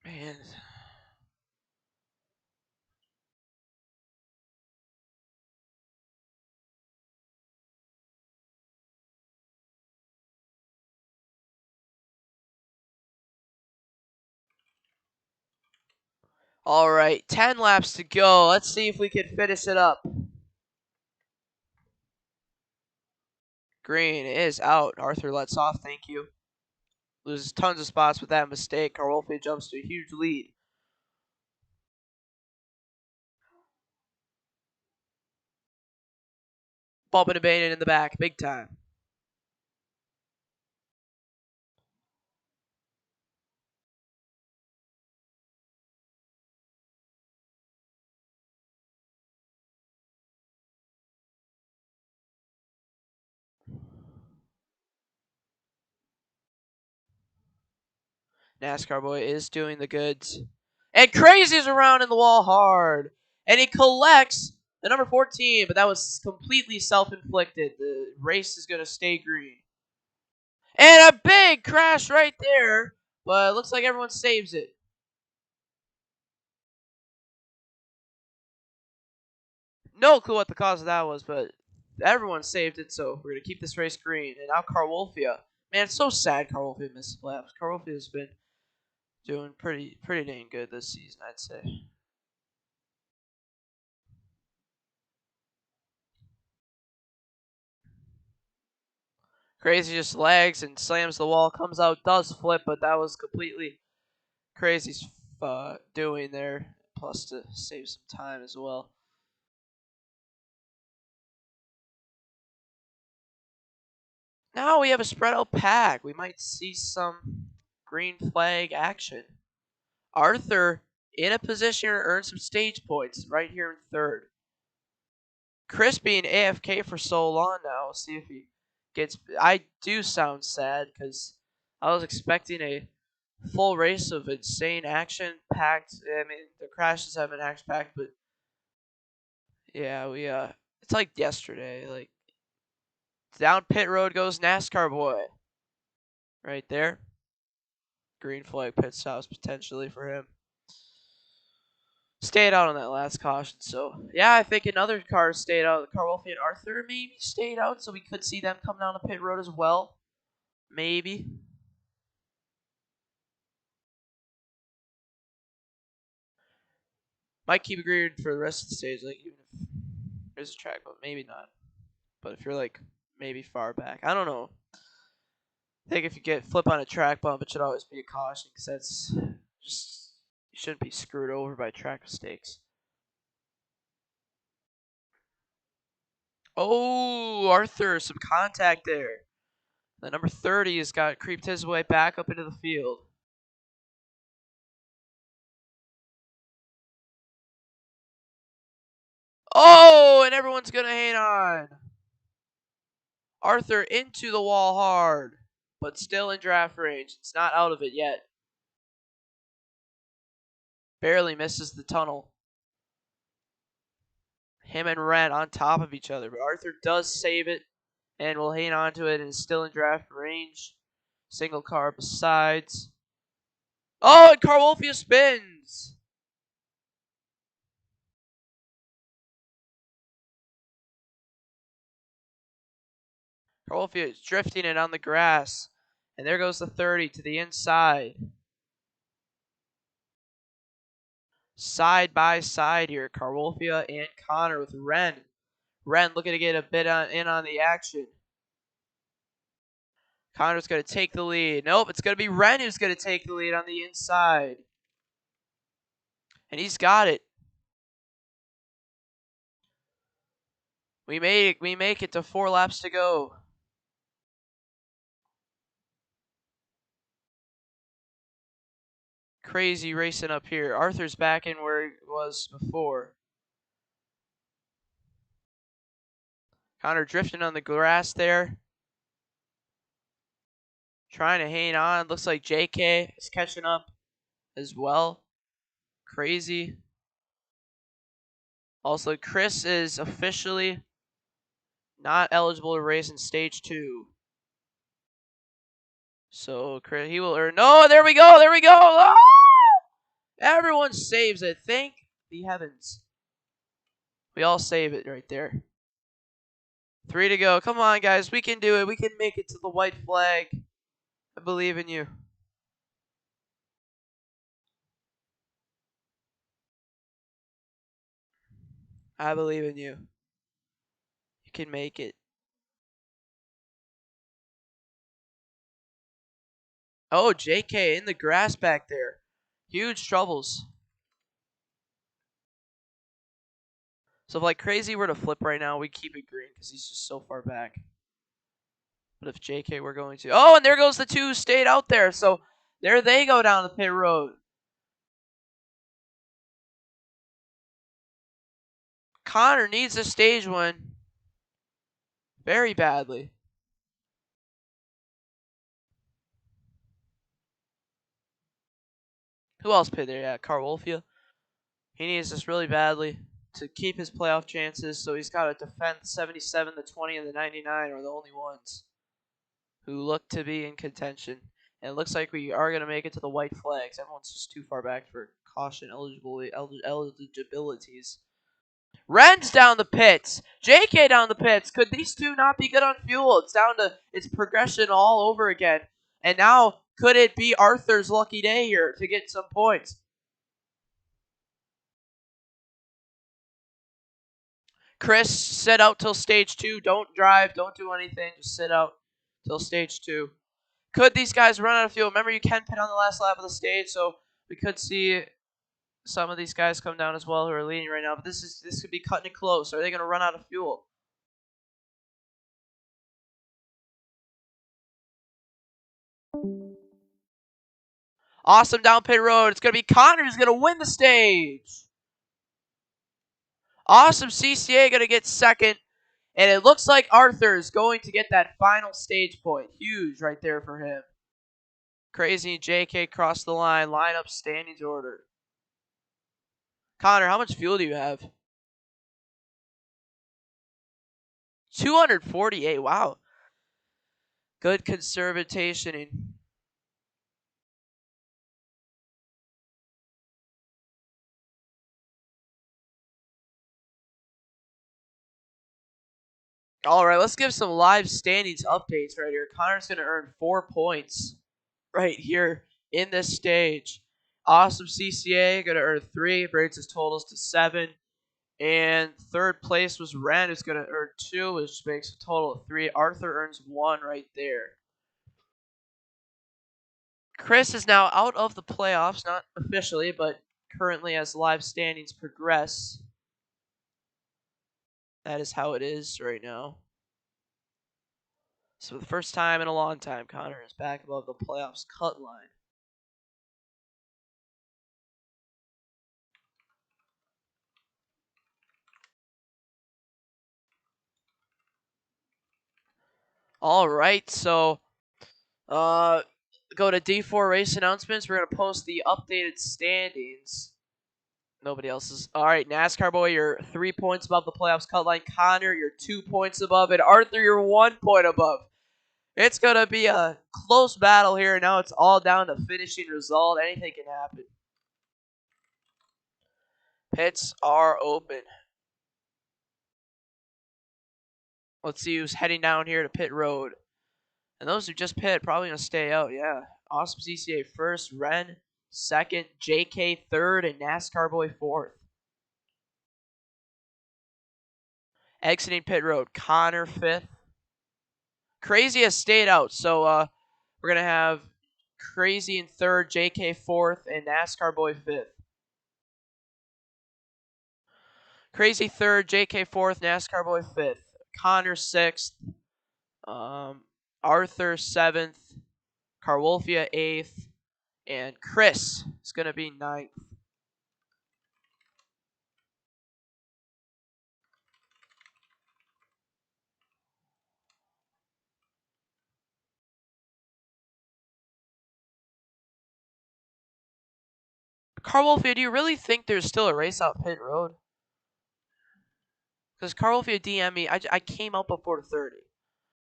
Speaker 1: Man. All right, 10 laps to go. Let's see if we can finish it up. Green is out. Arthur lets off. Thank you. Loses tons of spots with that mistake. Carwolfi jumps to a huge lead. Bumping and banging in the back, big time. NASCAR boy is doing the goods. And Crazy's around in the wall hard. And he collects the number 14, but that was completely self-inflicted. The race is going to stay green. And a big crash right there, but it looks like everyone saves it. No clue what the cause of that was, but everyone saved it, so we're going to keep this race green. And now Carwolfia. Man, it's so sad Carwolfia missed laps. Carwolfia has been doing pretty dang good this season, I'd say. Crazy just lags and slams the wall, comes out, does flip, but that was completely Crazy's doing there, plus to save some time as well. Now we have a spread out pack. We might see some green flag action. Arthur in a position to earn some stage points right here in 3rd. Chris being AFK for so long now. We'll see if he gets. I do sound sad because I was expecting a full race of insane action packed. I mean, the crashes have been action packed, but yeah, it's like yesterday. Like down pit road goes NASCAR boy. Right there. Green flag pit stops potentially for him. Stayed out on that last caution, so yeah, I think another car stayed out. Carwolfi and Arthur maybe stayed out, so we could see them come down the pit road as well. Maybe. Might keep it green for the rest of the stage, like even if there's a track, but maybe not. But if you're like maybe far back, I don't know. I think if you get flip on a track bump, it should always be a caution because that's just you shouldn't be screwed over by track mistakes. Oh, Arthur, some contact there. The number 30 has got creeped his way back up into the field. Oh, and everyone's going to hang on. Arthur into the wall hard, but still in draft range. It's not out of it yet. Barely misses the tunnel. Him and Ren on top of each other, but Arthur does save it and will hang on to it and is still in draft range. Single car besides. Oh, and Carwolfia spins. Carwolfia is drifting it on the grass. And there goes the 30 to the inside. Side by side here, Carwolfia and Connor with Ren. Ren looking to get a bit in on the action. Connor's going to take the lead. Nope, it's going to be Ren who's going to take the lead on the inside. And he's got it. We make it to 4 laps to go. Crazy racing up here. Arthur's back in where he was before. Connor drifting on the grass there. Trying to hang on. Looks like JK is catching up as well. Crazy. Also, Chris is officially not eligible to race in stage 2. So Chris, he will earn. No, there we go. There we go. Ah! Everyone saves it. Thank the heavens. We all save it right there. 3 to go. Come on, guys. We can do it. We can make it to the white flag. I believe in you. I believe in you. You can make it. Oh, JK in the grass back there. Huge troubles. So if like Crazy were to flip right now, we'd keep it green because he's just so far back. But if JK were going to... Oh, and there goes the 2 stayed out there. So there they go down the pit road. Connor needs a stage win. Very badly. Who else pitted there? Yeah, Carwolfia. He needs this really badly to keep his playoff chances, so he's got to defend 77, the 20, and the 99 are the only ones who look to be in contention. And it looks like we are going to make it to the white flags. Everyone's just too far back for caution eligibilities. Ren's down the pits. JK down the pits. Could these two not be good on fuel? It's down to its progression all over again. And now, could it be Arthur's lucky day here to get some points? Chris, sit out till stage 2. Don't drive. Don't do anything. Just sit out till stage 2. Could these guys run out of fuel? Remember, you can pit on the last lap of the stage, so we could see some of these guys come down as well who are leading right now. But this could be cutting it close. Are they going to run out of fuel? Awesome down pit road. It's going to be Connor who's going to win the stage. Awesome CCA going to get second. And it looks like Arthur is going to get that final stage point. Huge right there for him. Crazy JK crossed the line. Lineup standings order. Connor, how much fuel do you have? 248. Wow. Good conservation. All right, let's give some live standings updates right here. Connor's going to earn 4 points right here in this stage. Awesome CCA going to earn 3, brings his totals to 7. And third place was Ren, who's going to earn 2, which makes a total of 3. Arthur earns 1 right there. Chris is now out of the playoffs, not officially, but currently as live standings progress. That is how it is right now. So for the first time in a long time, Connor is back above the playoffs cut line. All right, so go to D4 race announcements. We're going to post the updated standings. Nobody else is. All right, NASCAR boy, you're 3 points above the playoffs cut line. Connor, you're 2 points above. And Arthur, you're 1 point above. It's going to be a close battle here. Now it's all down to finishing result. Anything can happen. Pits are open. Let's see who's heading down here to pit road. And those who just pit probably going to stay out, yeah. Awesome CCA first, Ren second, JK third, and NASCAR boy fourth. Exiting pit road, Connor fifth. Crazy has stayed out, so we're going to have Crazy in third, JK fourth, and NASCAR boy fifth. Crazy third, JK fourth, NASCAR Boy fifth, Connor sixth, Arthur seventh, Carwolfia eighth, and Chris is going to be ninth. Carwolfia, do you really think there's still a race out pit road? Because Carwolfia DM me, I came out before 30.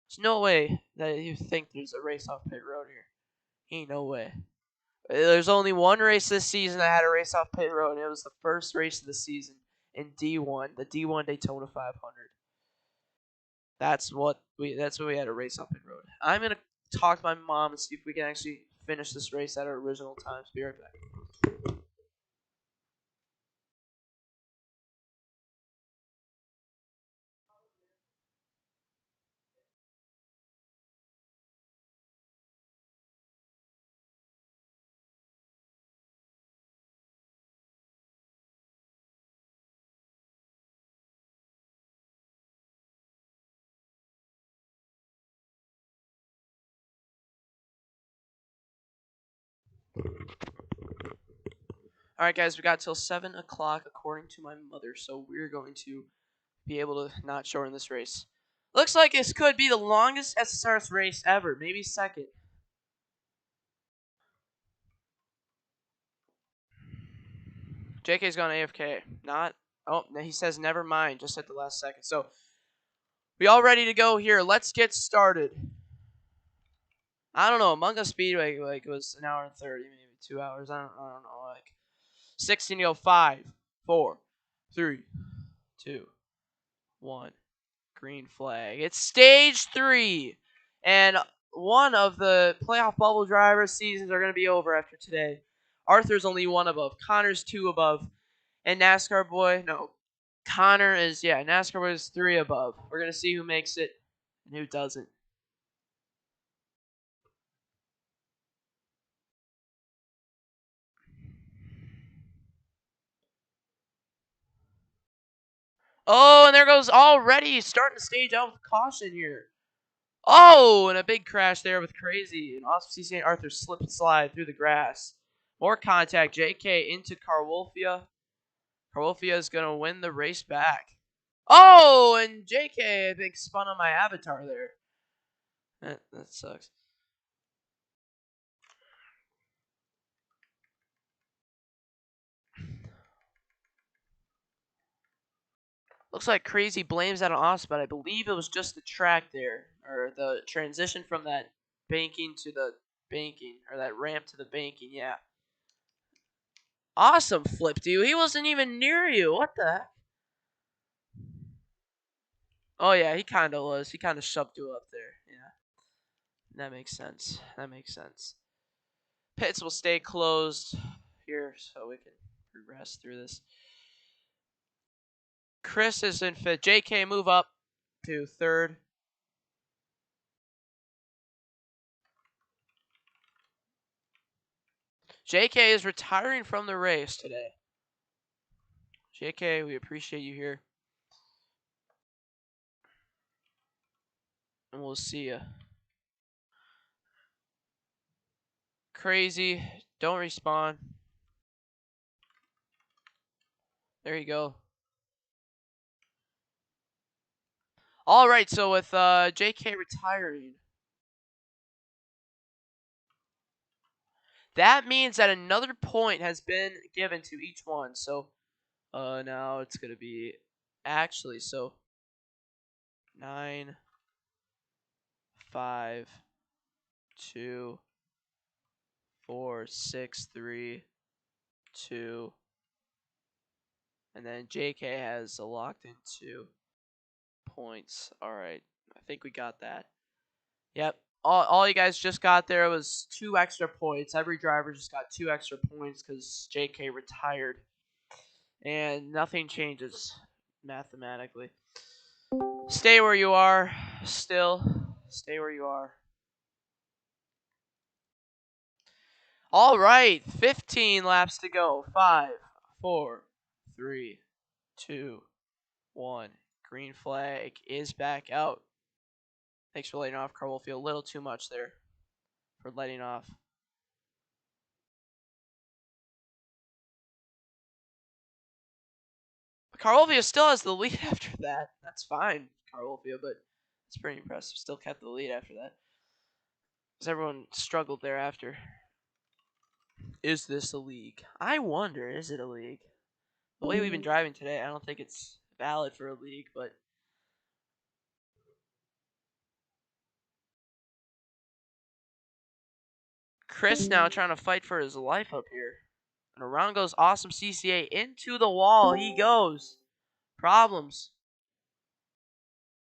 Speaker 1: There's no way that you think there's a race off pit road here. Ain't no way. There's only one race this season that had a race off pit road, and it was the first race of the season in D1, the D1 Daytona 500. That's what we had a race off pit road. I'm gonna talk to my mom and see if we can actually finish this race at our original times. Be right back. Alright guys, we got till 7 o'clock according to my mother, so we're going to be able to not shorten this race. Looks like this could be the longest SSRS race ever, maybe second. JK's gone AFK. He says never mind, just at the last second. So, we all ready to go here. Let's get started. I don't know, Among Us Speedway was an hour and 30, maybe 2 hours. I don't know, 16 to go, 5, 4, 3, 2, 1. Green flag. It's stage 3. And one of the playoff bubble driver seasons are going to be over after today. Arthur's only 1 above. Connor's 2 above. And NASCAR Boy, no. NASCAR Boy is 3 above. We're going to see who makes it and who doesn't. Oh, and there goes already starting to stage out with caution here. Oh, and a big crash there with Crazy. And Austin CC and Arthur slip and slide through the grass. More contact. JK into Carwolfia. Carwolfia is going to win the race back. Oh, and JK, I think, spun on my avatar there. That sucks. Looks like Crazy blames that on us, but I believe it was just the track there. Or the transition from that banking to the banking. Or that ramp to the banking, yeah. Awesome flip, dude. He wasn't even near you. What the heck? Oh, yeah, he kind of was. He kind of shoved you up there. Yeah. That makes sense. Pits will stay closed here so we can progress through this. Chris is in 5th. JK move up to 3rd. JK is retiring from the race today. JK, we appreciate you here. And we'll see you. Crazy. Don't respawn. There you go. All right, so with JK retiring, that means that another point has been given to each one. So now it's going to be actually, so 9, 5, 2, 4, 6, 3, 2, and then JK has locked into points. All right, I think we got that. Yep, all you guys just got there was 2 extra points. Every driver just got 2 extra points because JK retired. And nothing changes mathematically. Stay where you are. Still, stay where you are. All right, 15 laps to go. 5, 4, 3, 2, 1. Green flag is back out. Thanks for letting off, Carl Wolfie. A little too much there for letting off. Carl Wolfie still has the lead after that. That's fine, Carl Wolfie, but it's pretty impressive. Still kept the lead after that. Because everyone struggled thereafter. Is this a league? I wonder, is it a league? The way we've been driving today, I don't think it's valid for a league, but Chris now trying to fight for his life up here. And around goes Awesome CCA into the wall. He goes. Problems.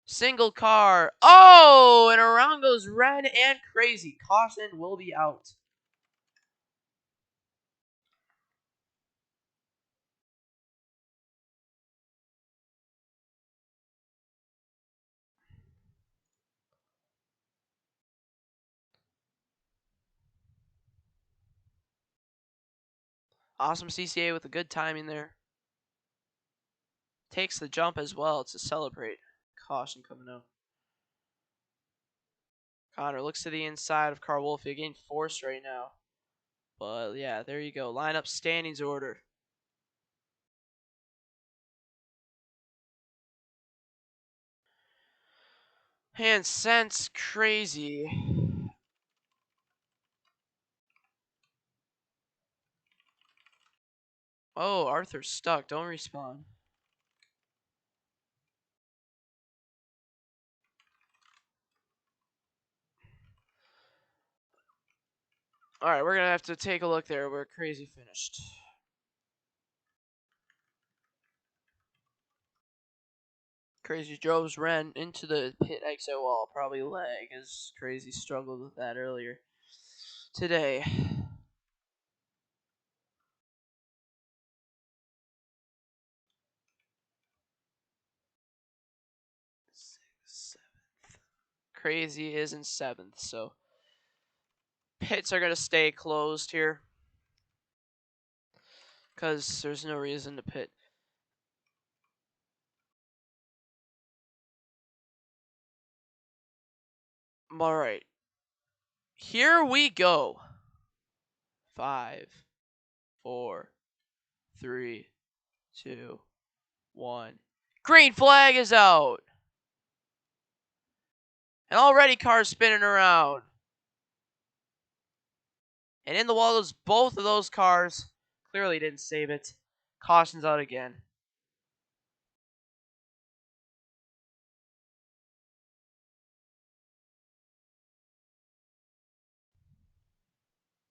Speaker 1: Single car. Oh, and around goes Red and Crazy. Caution will be out. Awesome CCA with a good timing there. Takes the jump as well to celebrate. Caution coming out. Connor looks to the inside of Carl Wolfie, getting forced right now. But yeah, there you go. Lineup standings order. And Sense Crazy. Oh, Arthur's stuck. Don't respawn. Alright, we're going to have to take a look there where Crazy finished. Crazy drove Ren into the pit exit wall. Probably lag, as Crazy struggled with that earlier today. Seventh. Crazy is in 7th, so pits are going to stay closed here. Because there's no reason to pit. Alright. Here we go. 5, 4, 3, 2, 1. Green flag is out. And already cars spinning around. And in the wall, both of those cars clearly didn't save it. Caution's out again.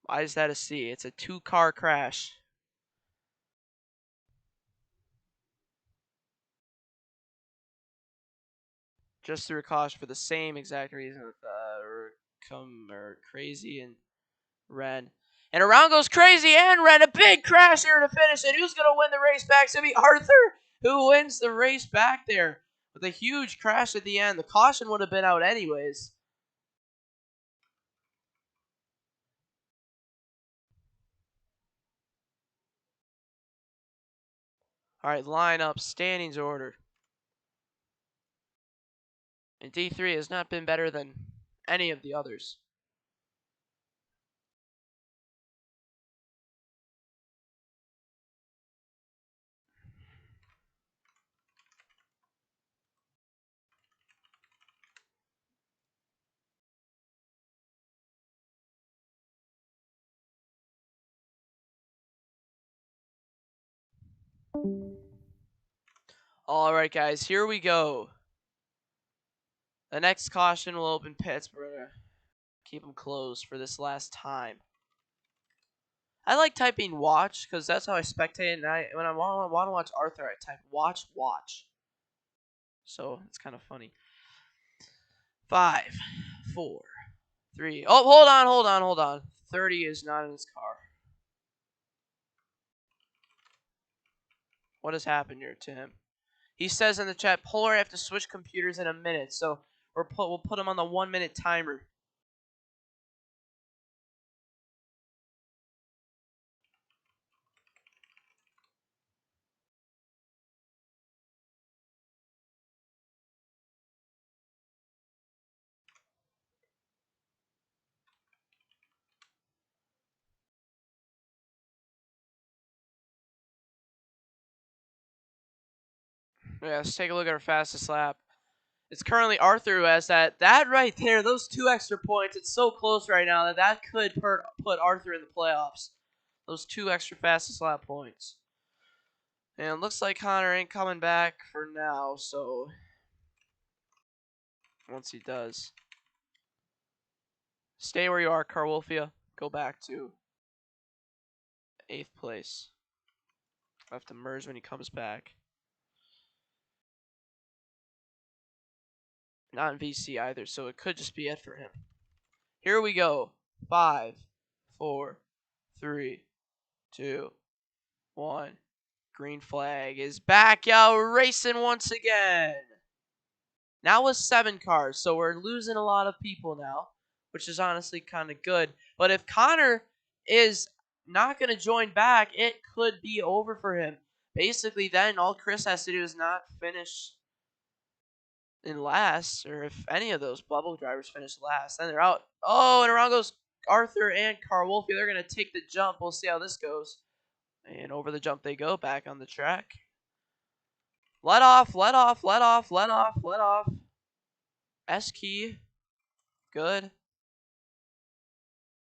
Speaker 1: Why is that a C? It's a 2-car crash. Just threw a caution for the same exact reason with Crazy and Ren. And around goes Crazy and Ren. A big crash here to finish it. Who's going to win the race back? It's going to be Arthur who wins the race back there with a huge crash at the end. The caution would have been out anyways. All right, lineup, standings order. And D3 has not been better than any of the others. All right, guys, here we go. The next caution will open pits. We're going to keep them closed for this last time. I like typing watch because that's how I spectate. And when I want to watch Arthur, I type watch. So it's kind of funny. 5, 4, 3. Oh, hold on. 30 is not in his car. What has happened here to him? He says in the chat, Polar, I have to switch computers in a minute. So we'll put him on the 1-minute timer. Yeah, let's take a look at our fastest lap. It's currently Arthur who has that. That right there, those 2 extra points, it's so close right now that could put Arthur in the playoffs. Those 2 extra fastest lap points. And it looks like Connor ain't coming back for now, so once he does, stay where you are, Carwolfia. Go back to 8th place. I'll have to merge when he comes back. Not in VC either, so it could just be it for him. Here we go. 5, 4, 3, 2, 1. Green flag is back out racing once again. Now with 7 cars, so we're losing a lot of people now, which is honestly kind of good. But if Connor is not going to join back, it could be over for him. Basically, then all Chris has to do is not finish in last, or if any of those bubble drivers finish last, then they're out. Oh, and around goes Arthur and Carwolfie. They're going to take the jump. We'll see how this goes. And over the jump they go, back on the track. Let off, let off, let off, let off, let off. S key. Good.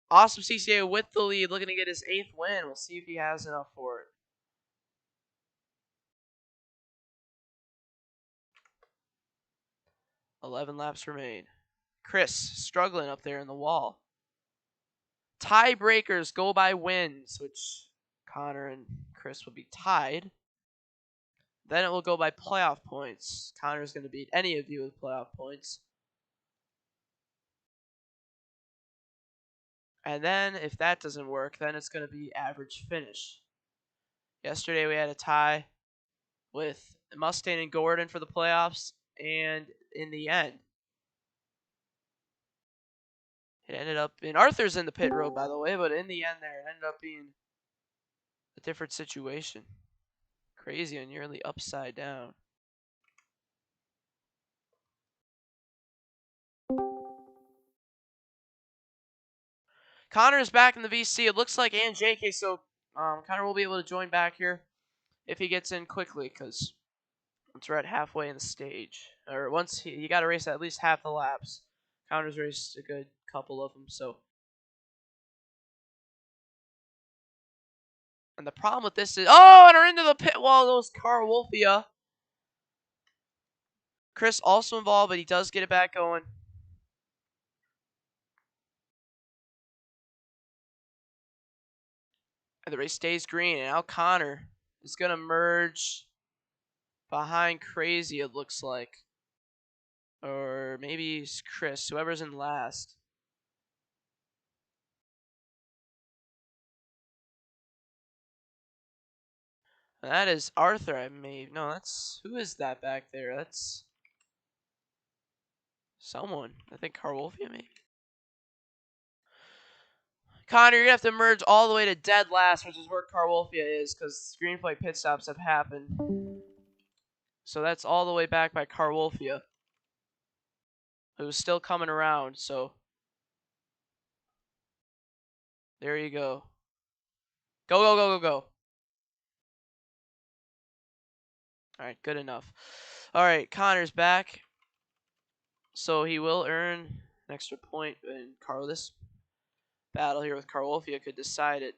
Speaker 1: Awesome CCA with the lead, looking to get his 8th win. We'll see if he has enough for it. $11 laps remain. Chris struggling up there in the wall. Tiebreakers go by wins, which Connor and Chris will be tied. Then it will go by playoff points. Connor's going to beat any of you with playoff points. And then if that doesn't work, then it's going to be average finish. Yesterday we had a tie with Mustaine and Gordon for the playoffs, and in the end, it ended up being Arthur's in the pit road, by the way, but in the end there, it ended up being a different situation. Crazy and nearly upside down. Connor is back in the VC. It looks like, and JK, so Connor will be able to join back here if he gets in quickly, because once we're at halfway in the stage, or once you got to race at least half the laps. Connor's raced a good couple of them, so. And the problem with this is, oh, and are into the pit wall, those Carwolfia. Chris also involved, but he does get it back going. And the race stays green, and now Connor is going to merge behind Crazy, it looks like. Or maybe it's Chris, whoever's in last. And that is Arthur, I made. No, that's, who is that back there? That's someone. I think Carwolfia, maybe. Connor, you're going to have to merge all the way to dead last, which is where Carwolfia is, because green flag pit stops have happened. So that's all the way back by Carwolfia, who's still coming around, so there you go. Go, go, go, go, go. All right, good enough. All right, Connor's back, so he will earn an extra point, and this battle here with Carwolfia could decide it.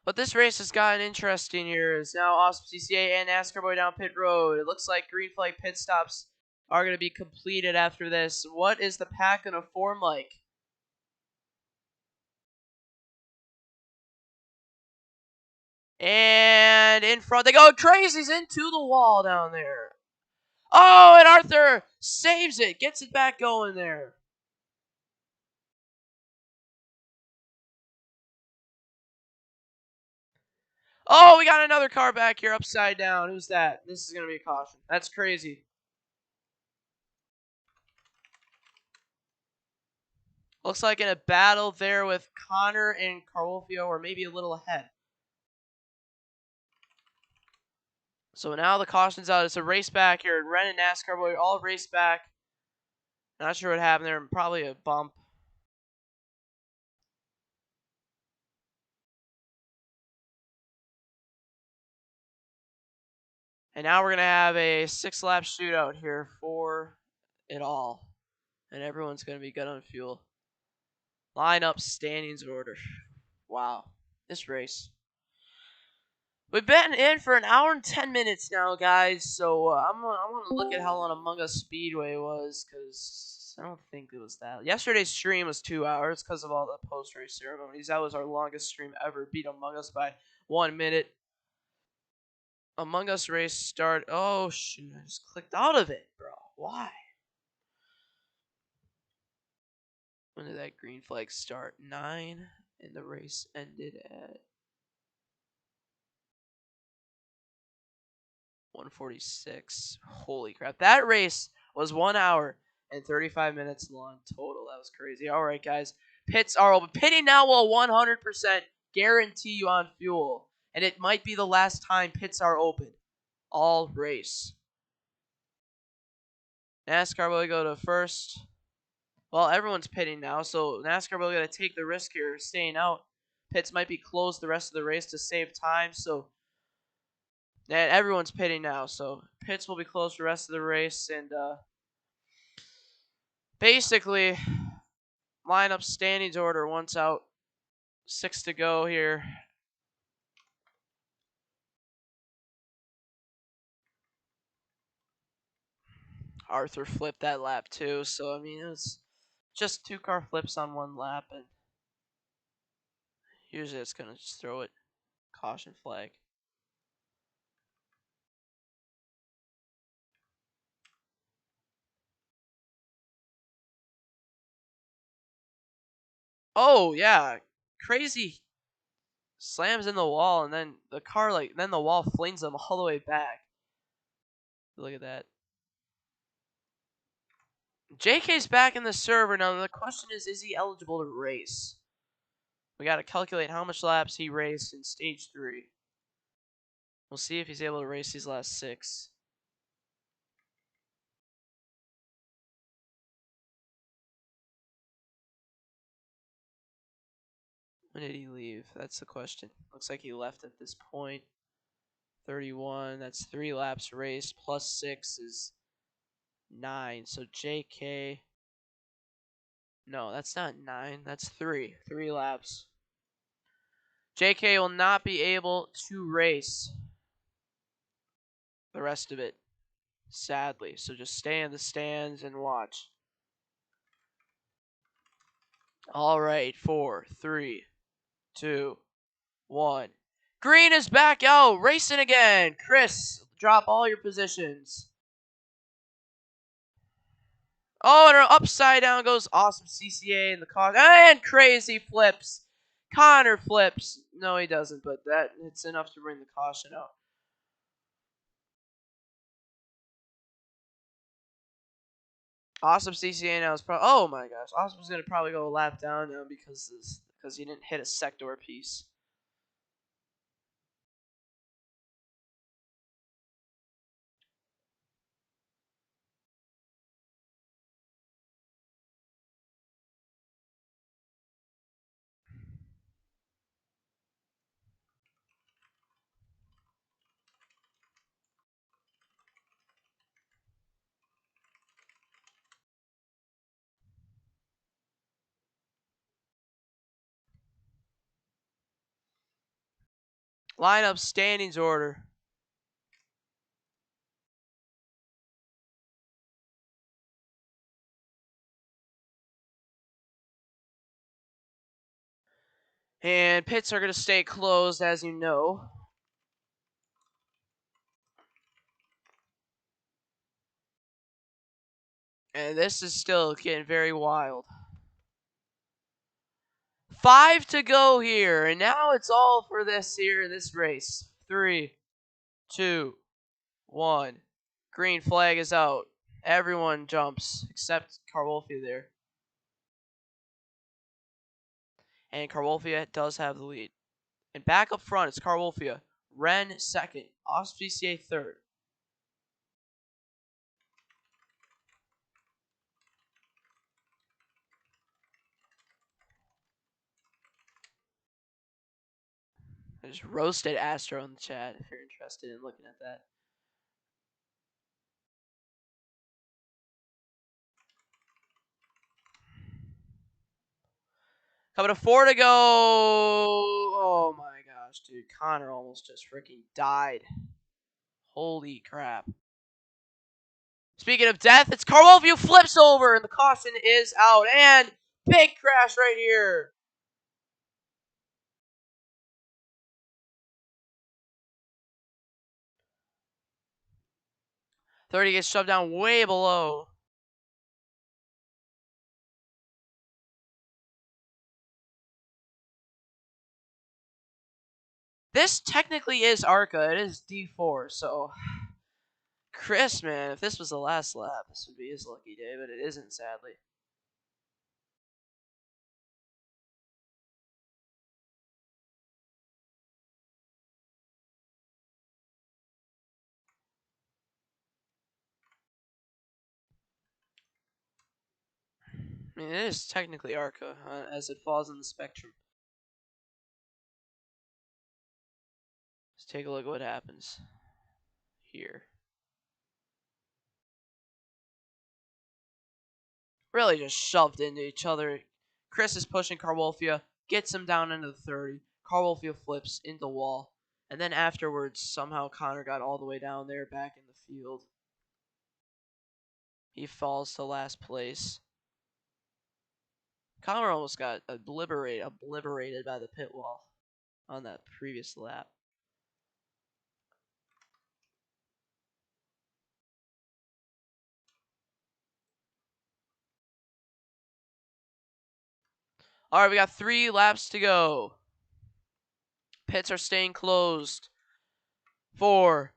Speaker 1: But this race has gotten interesting here. Is now Awesome CCA and NASCAR Boy down pit road. It looks like green flag pit stops are going to be completed after this. What is the pack going to form like? And in front they go. Crazy's into the wall down there. Oh, and Arthur saves it. Gets it back going there. Oh, we got another car back here upside down. Who's that? This is going to be a caution. That's crazy. Looks like in a battle there with Connor and Carwolfia, or maybe a little ahead. So now the caution's out. It's a race back here. Ren and NASCAR Boy all race back. Not sure what happened there. Probably a bump. And now we're going to have a 6-lap shootout here for it all. And everyone's going to be good on fuel. Line up standings order. Wow. This race. We've been in for an hour and 10 minutes now, guys. So I'm gonna look at how long Among Us Speedway was, because I don't think it was that. Yesterday's stream was 2 hours because of all the post-race ceremonies. That was our longest stream ever. Beat Among Us by 1 minute. Among Us race start. Oh shoot! I just clicked out of it, bro. Why? When did that green flag start? 9, and the race ended at 1:46. Holy crap. That race was 1 hour and 35 minutes long total. That was crazy. All right, guys. Pits are open. Pitting now will 100% guarantee you on fuel. And it might be the last time pits are open. All race. NASCAR will go to first. Well, everyone's pitting now, so NASCAR will got to take the risk here, staying out. Pits might be closed the rest of the race to save time, so and everyone's pitting now, so pits will be closed for the rest of the race, and basically, lineup standings order once out. 6 to go here. Arthur flipped that lap too, so I mean it was just 2 car flips on 1 lap, and usually it's gonna just throw it. Caution flag. Oh yeah, crazy. Slams in the wall, and then the car then the wall flings him all the way back. Look at that. JK's back in the server now. The question is he eligible to race? We got to calculate how much laps he raced in stage 3. We'll see if he's able to race these last 6. When did he leave? That's the question. Looks like he left at this point. 31. That's 3 laps raced. Plus 6 is 9. So JK. No, that's not 9. That's 3. 3 laps. JK will not be able to race the rest of it, sadly. So just stay in the stands and watch. All right, 4, 3, 2, 1. Green is back out, racing again. Chris, drop all your positions. Oh, and upside down goes Awesome CCA in the car. And crazy flips. Connor flips. No, he doesn't, but it's enough to bring the caution out. Awesome CCA now is probably. Oh my gosh, Awesome's gonna probably go a lap down now because he didn't hit a sector piece. Lineup standings order. And pits are going to stay closed, as you know. And this is still getting very wild. 5 to go here. And now it's all for this race. 3, 2, 1. Green flag is out. Everyone jumps, except Carwolfia there. And Carwolfia does have the lead. And back up front, it's Carwolfia. Ren second. Auspicia third. I just roasted Astro in the chat if you're interested in looking at that. Coming to 4 to go. Oh my gosh, dude. Connor almost just freaking died. Holy crap. Speaking of death, it's Carwolf who flips over, and the caution is out. And big crash right here. .30 gets shoved down way below. This technically is ARCA. It is D4, so Chris, man, if this was the last lap, this would be his lucky day, but it isn't, sadly. I mean, it is technically ARCA, as it falls in the spectrum. Let's take a look at what happens here. Really just shoved into each other. Chris is pushing Carwolfia, gets him down into the 30. Carwolfia flips into the wall. And then afterwards, somehow Connor got all the way down there back in the field. He falls to last place. Connor almost got obliterated by the pit wall on that previous lap. All right, we got 3 laps to go. Pits are staying closed. 4,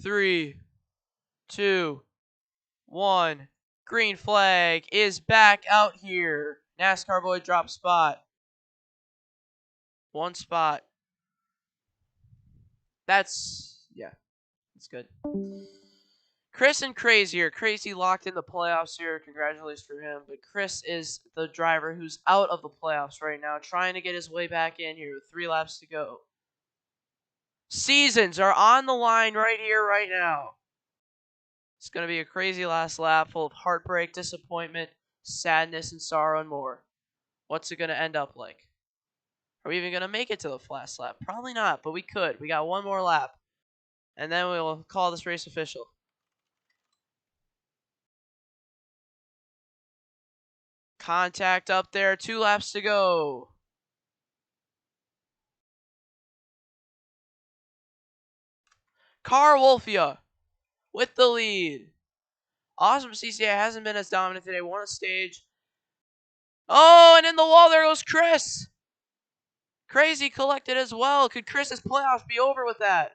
Speaker 1: 3, 2, 1. Green flag is back out here. NASCAR boy drop spot. 1 spot. That's good. Chris and Crazy here. Crazy locked in the playoffs here. Congratulations for him. But Chris is the driver who's out of the playoffs right now, trying to get his way back in here with 3 laps to go. Seasons are on the line right here, right now. It's going to be a crazy last lap full of heartbreak, disappointment, sadness, and sorrow, and more. What's it going to end up like? Are we even going to make it to the last lap? Probably not, but we could. We got 1 more lap. And then we'll call this race official. Contact up there. 2 laps to go. Carwolfia with the lead. Awesome CCA hasn't been as dominant today. Won a stage. Oh, and in the wall there goes Chris. Crazy collected as well. Could Chris's playoffs be over with that?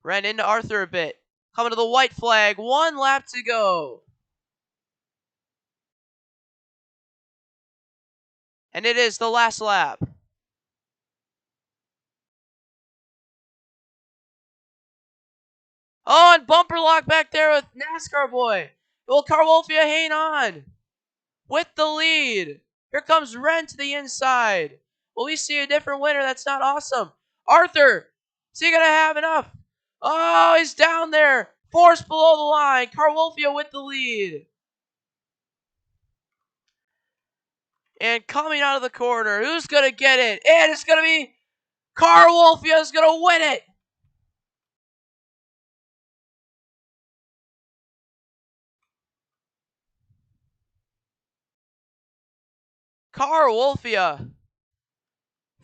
Speaker 1: Ran into Arthur a bit. Coming to the white flag. 1 lap to go. And it is the last lap. Oh, and bumper lock back there with NASCAR boy. Will Carwolfia hang on with the lead? Here comes Ren to the inside. Will we see a different winner? That's not awesome. Arthur, is he going to have enough? Oh, he's down there. Forced below the line. Carwolfia with the lead. And coming out of the corner, who's going to get it? And it's going to be Carwolfia is going to win it. Carwolfia.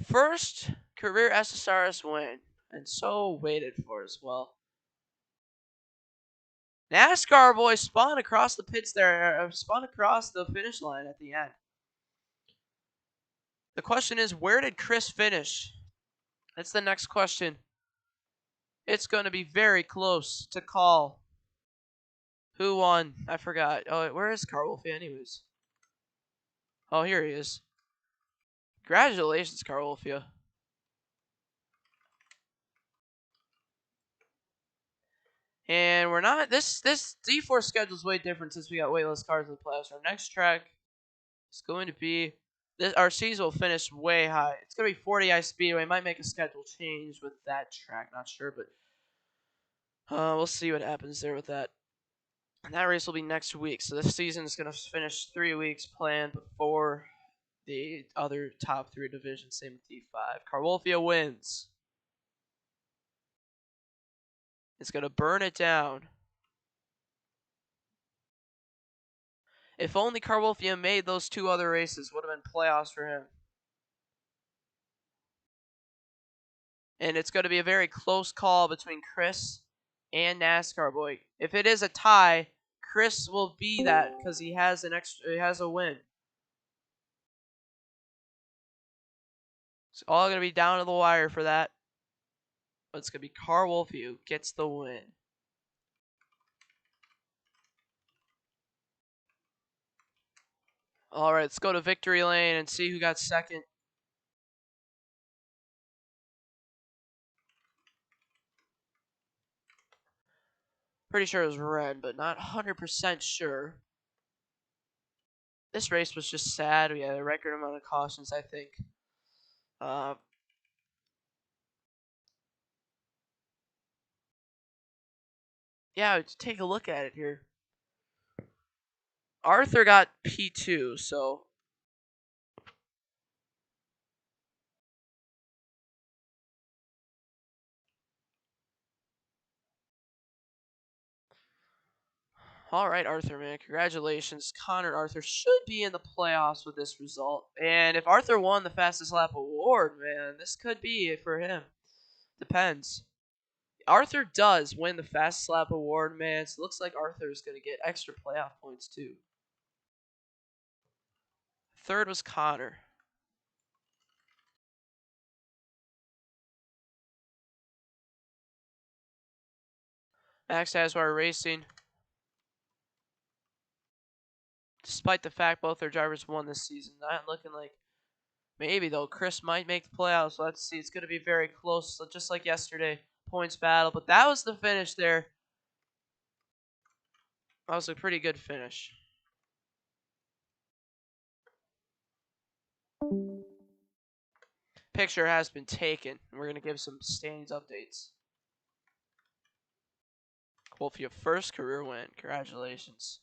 Speaker 1: First career SSRS win. And so waited for as well. NASCAR boy spun across the pits there, spun across the finish line at the end. The question is, where did Chris finish? That's the next question. It's going to be very close to call. Who won? I forgot. Oh, where is Carwolfia anyways? Oh, here he is. Congratulations, Carwolfia. And we're not, this D4 schedule is way different since we got weightless cars in the playoffs. Our next track is going to be, our season will finish way high. It's going to be 40i Speedway. Might make a schedule change with that track, not sure, but We'll see what happens there with that. And that race will be next week. So this season is going to finish 3 weeks planned before the other top 3 divisions. Same with D5. Carwolfia wins. It's going to burn it down. If only Carwolfia made those 2 other races, would have been playoffs for him. And it's going to be a very close call between Chris and NASCAR Boy. If it is a tie, Chris will be that because he has a win. It's all going to be down to the wire for that. But it's going to be Carwolfia who gets the win. All right, let's go to victory lane and see who got second. Pretty sure it was red, but not 100% sure. This race was just sad. We had a record amount of cautions, I think. Yeah, let's take a look at it here. Arthur got P2, so all right, Arthur, man, congratulations. Connor Arthur should be in the playoffs with this result. And if Arthur won the fastest lap award, man, this could be it for him. Depends. Arthur does win the fastest lap award, man. So it looks like Arthur is going to get extra playoff points, too. Third was Connor. Max Aswar Racing. Despite the fact both their drivers won this season, not looking like maybe, though. Chris might make the playoffs. So let's see. It's going to be very close, just like yesterday. Points battle. But that was the finish there. That was a pretty good finish. Picture has been taken. We're going to give some standings updates. Wolfie, first career win. Congratulations.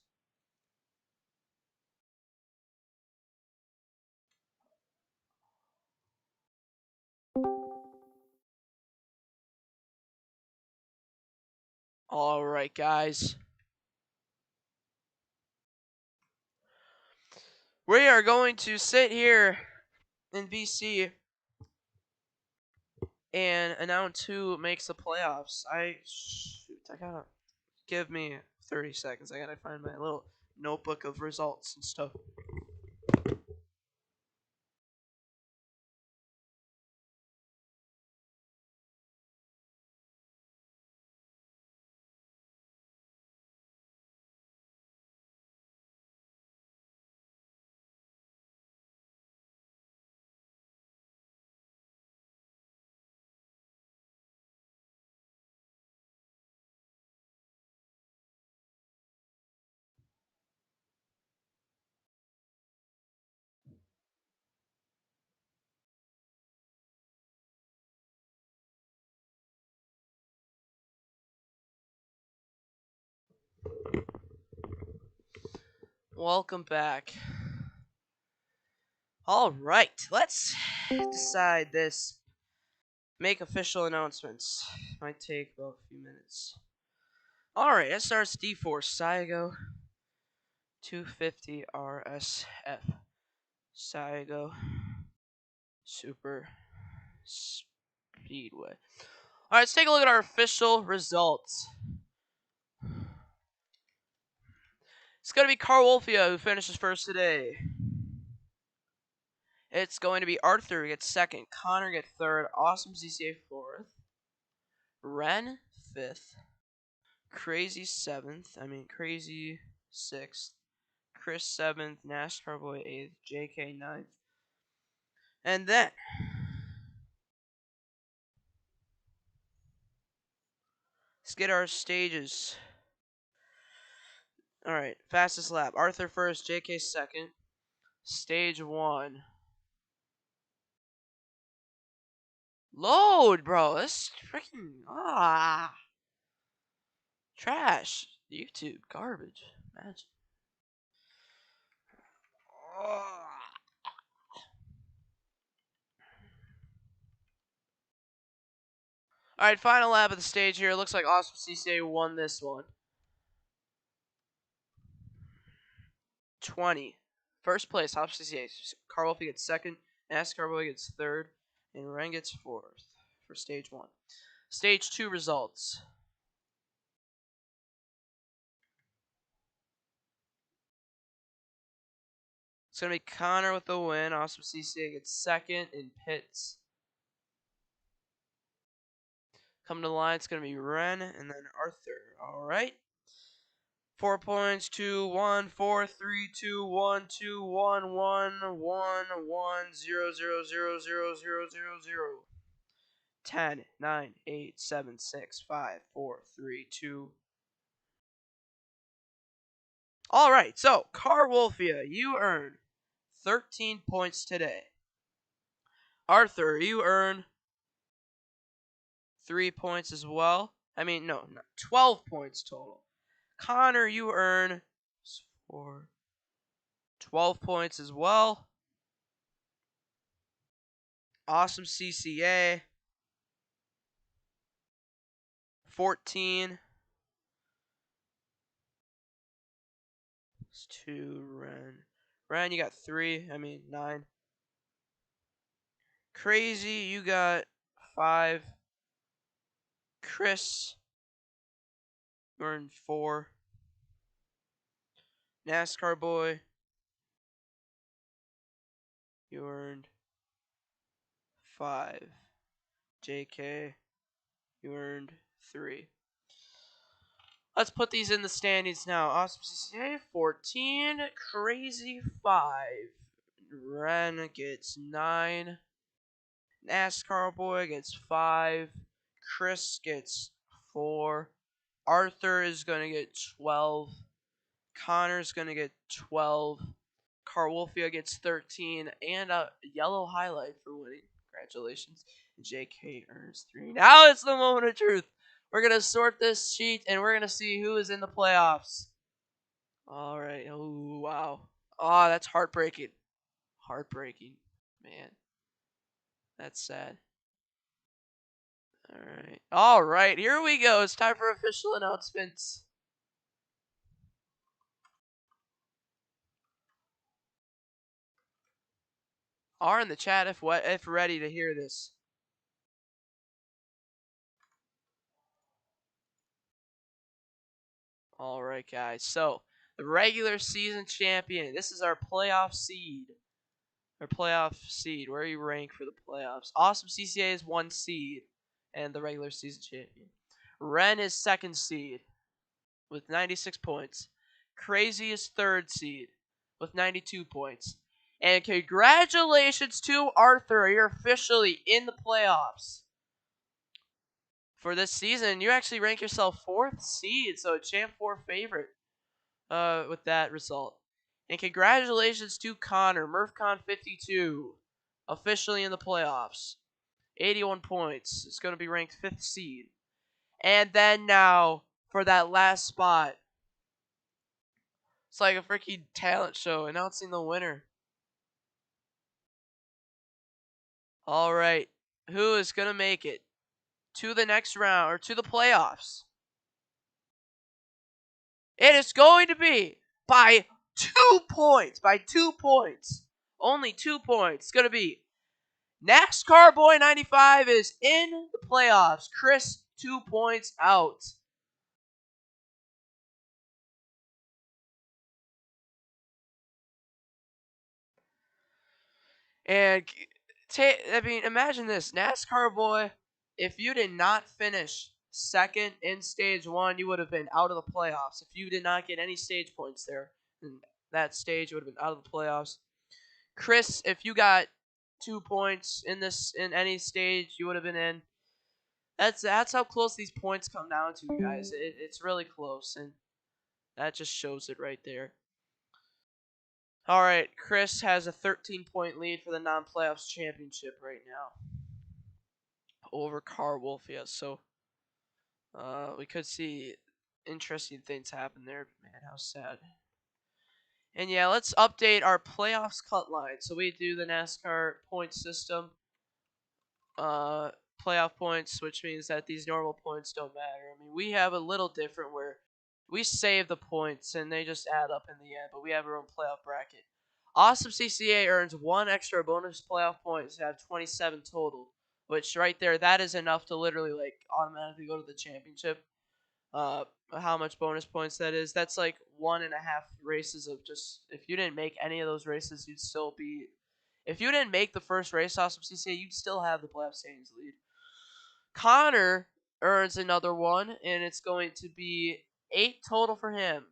Speaker 1: All right, guys. We are going to sit here in VC and announce who makes the playoffs. I gotta give me 30 seconds. I gotta find my little notebook of results and stuff. Welcome back. All right, let's decide this. Make official announcements. Might take about a few minutes. All right, SSRSD4 Siagow 250 RSF Siagow Superspeedway. All right, let's take a look at our official results. It's going to be Carwolfia who finishes first today. It's going to be Arthur who gets second. Connor gets third. Awesome ZCA fourth. Ren fifth. Crazy sixth. Chris seventh. NASCAR Boy eighth. JK ninth. And then let's get our stages. All right, fastest lap. Arthur first. JK second. Stage 1. Load, bro. This freaking Trash. YouTube. Garbage. Imagine. Alright, final lap of the stage here. It looks like Awesome CCA won this one. 20. First place, Awesome CCA. Carl Wolfe gets second. NASCAR Boy gets third. And Ren gets fourth for stage 1. Stage 2 results. It's going to be Connor with the win. Awesome CCA gets second in pits. Coming to the line, it's going to be Ren and then Arthur. All right. 4 points, 2, 1, 4, 3, 2, 1, 2, 1, 1, 1, 1, 0, 0, 0, 0, 0, 0, 0. 10, 9, 8, 7, 6, 5, 4, 3, 2. All right, so Car Wolfia, you earn 13 points today. Arthur, you earn 3 points as well. I mean, no, 12 points total. Connor, you earn 12 points as well. Awesome CCA, 14. It's 2, Ren. Ren, you got 3. I mean, 9. Crazy, you got 5. Chris, you earned 4. NASCAR Boy, you earned 5. JK, you earned 3. Let's put these in the standings now. Awesome CCA, 14. Crazy, 5. Ren gets 9. NASCAR Boy gets 5. Chris gets 4. Arthur is going to get 12. Connor's going to get 12. Carwolfia gets 13. And a yellow highlight for winning. Congratulations. JK earns 3. Now it's the moment of truth. We're going to sort this sheet, and we're going to see who is in the playoffs. All right. Oh, wow. Oh, that's heartbreaking. Heartbreaking. Man. That's sad. All right. Here we go. It's time for official announcements. R in the chat if ready to hear this. All right, guys. So, the regular season champion. This is our playoff seed. Where you rank for the playoffs. Awesome CCA is 1 seed and the regular season champion. Ren is 2nd seed with 96 points. Crazy is 3rd seed with 92 points. And congratulations to Arthur. You're officially in the playoffs. For this season, you actually rank yourself 4th seed, so a Champ 4 favorite with that result. And congratulations to Connor, MurphCon52, officially in the playoffs. 81 points. It's going to be ranked 5th seed. And then now, for that last spot, it's like a freaking talent show announcing the winner. All right. Who is going to make it to the next round, or to the playoffs? It is going to be by 2 points. By 2 points. Only 2 points. It's going to be NASCAR Boy 95 is in the playoffs. Chris, 2 points out. And, I mean, imagine this. NASCAR Boy, if you did not finish 2nd in stage 1, you would have been out of the playoffs. If you did not get any stage points there, in that stage, you would have been out of the playoffs. Chris, if you got 2 points in any stage, you would have been in. That's how close these points come down to, guys. It's really close, and that just shows it right there. All right, Chris has a 13-point lead for the non-playoffs championship right now over Car Wolfia. So we could see interesting things happen there. Man, how sad. And yeah, let's update our playoffs cut line. So we do the NASCAR point system. Playoff points, which means that these normal points don't matter. I mean, we have a little different where we save the points and they just add up in the end, but we have our own playoff bracket. Awesome CCA earns 1 extra bonus playoff point to have 27 total, which right there, that is enough to literally like automatically go to the championship. How much bonus points that is? That's like 1.5 races of just, if you didn't make any of those races, you'd still be. If you didn't make the first race off of CCA, you'd still have the playoff standings lead. Connor earns another 1, and it's going to be 8 total for him.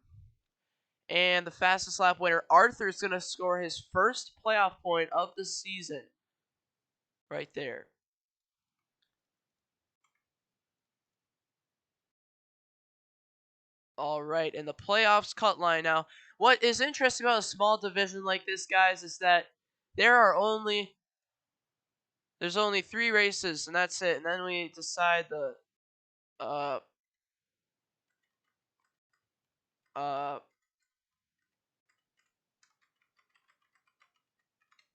Speaker 1: And the fastest lap winner, Arthur, is going to score his first playoff point of the season. Right there. All right, and the playoffs cut line now. What is interesting about a small division like this, guys, is that there's only 3 races, and that's it. And then we decide the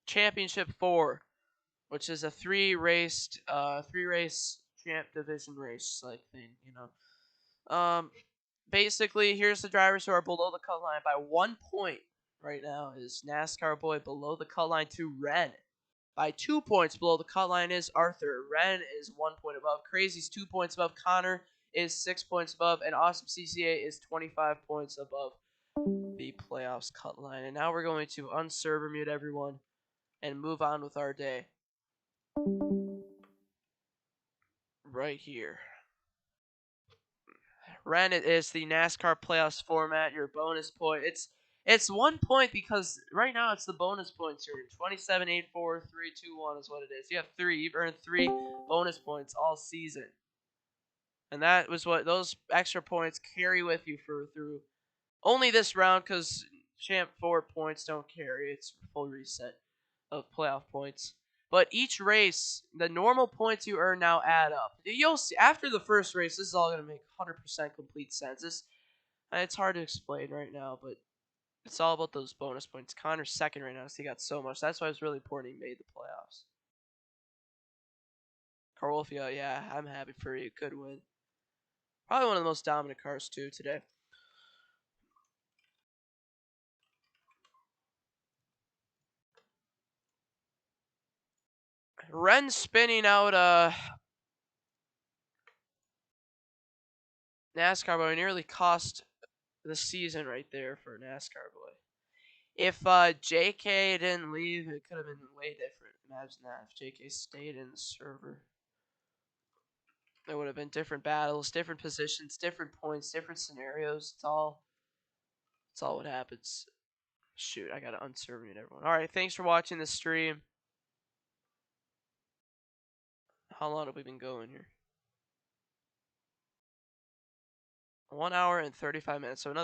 Speaker 1: championship 4, which is a 3-race champ division race like thing, you know. Basically, here's the drivers who are below the cut line by 1 point right now. Is NASCAR boy below the cut line to Ren. By 2 points below the cut line is Arthur. Ren is 1 point above. Crazy's 2 points above. Connor is 6 points above. And Awesome CCA is 25 points above the playoffs cut line. And now we're going to unserver mute everyone and move on with our day. Right here. Ren, it is the NASCAR playoffs format. Your bonus point. It's 1 point because right now it's the bonus points here. 27, 8, 4, 3, 2, 1 is what it is. You have 3. You've earned 3 bonus points all season. And that was what those extra points carry with you through only this round because Champ 4 points don't carry. It's a full reset of playoff points. But each race, the normal points you earn now add up. You'll see after the first race, this is all going to make 100% complete sense. It's hard to explain right now, but it's all about those bonus points. Connor's second right now, so he got so much. That's why it's really important he made the playoffs. Carwolfia, yeah, I'm happy for you. Good win. Probably one of the most dominant cars, too, today. Ren spinning out NASCAR boy nearly cost the season right there for NASCAR boy. If JK didn't leave, it could have been way different. Imagine that if JK stayed in the server. There would have been different battles, different positions, different points, different scenarios. It's all what happens. Shoot, I gotta unserver mute everyone. Alright, thanks for watching this stream. How long have we been going here? 1 hour and 35 minutes. So another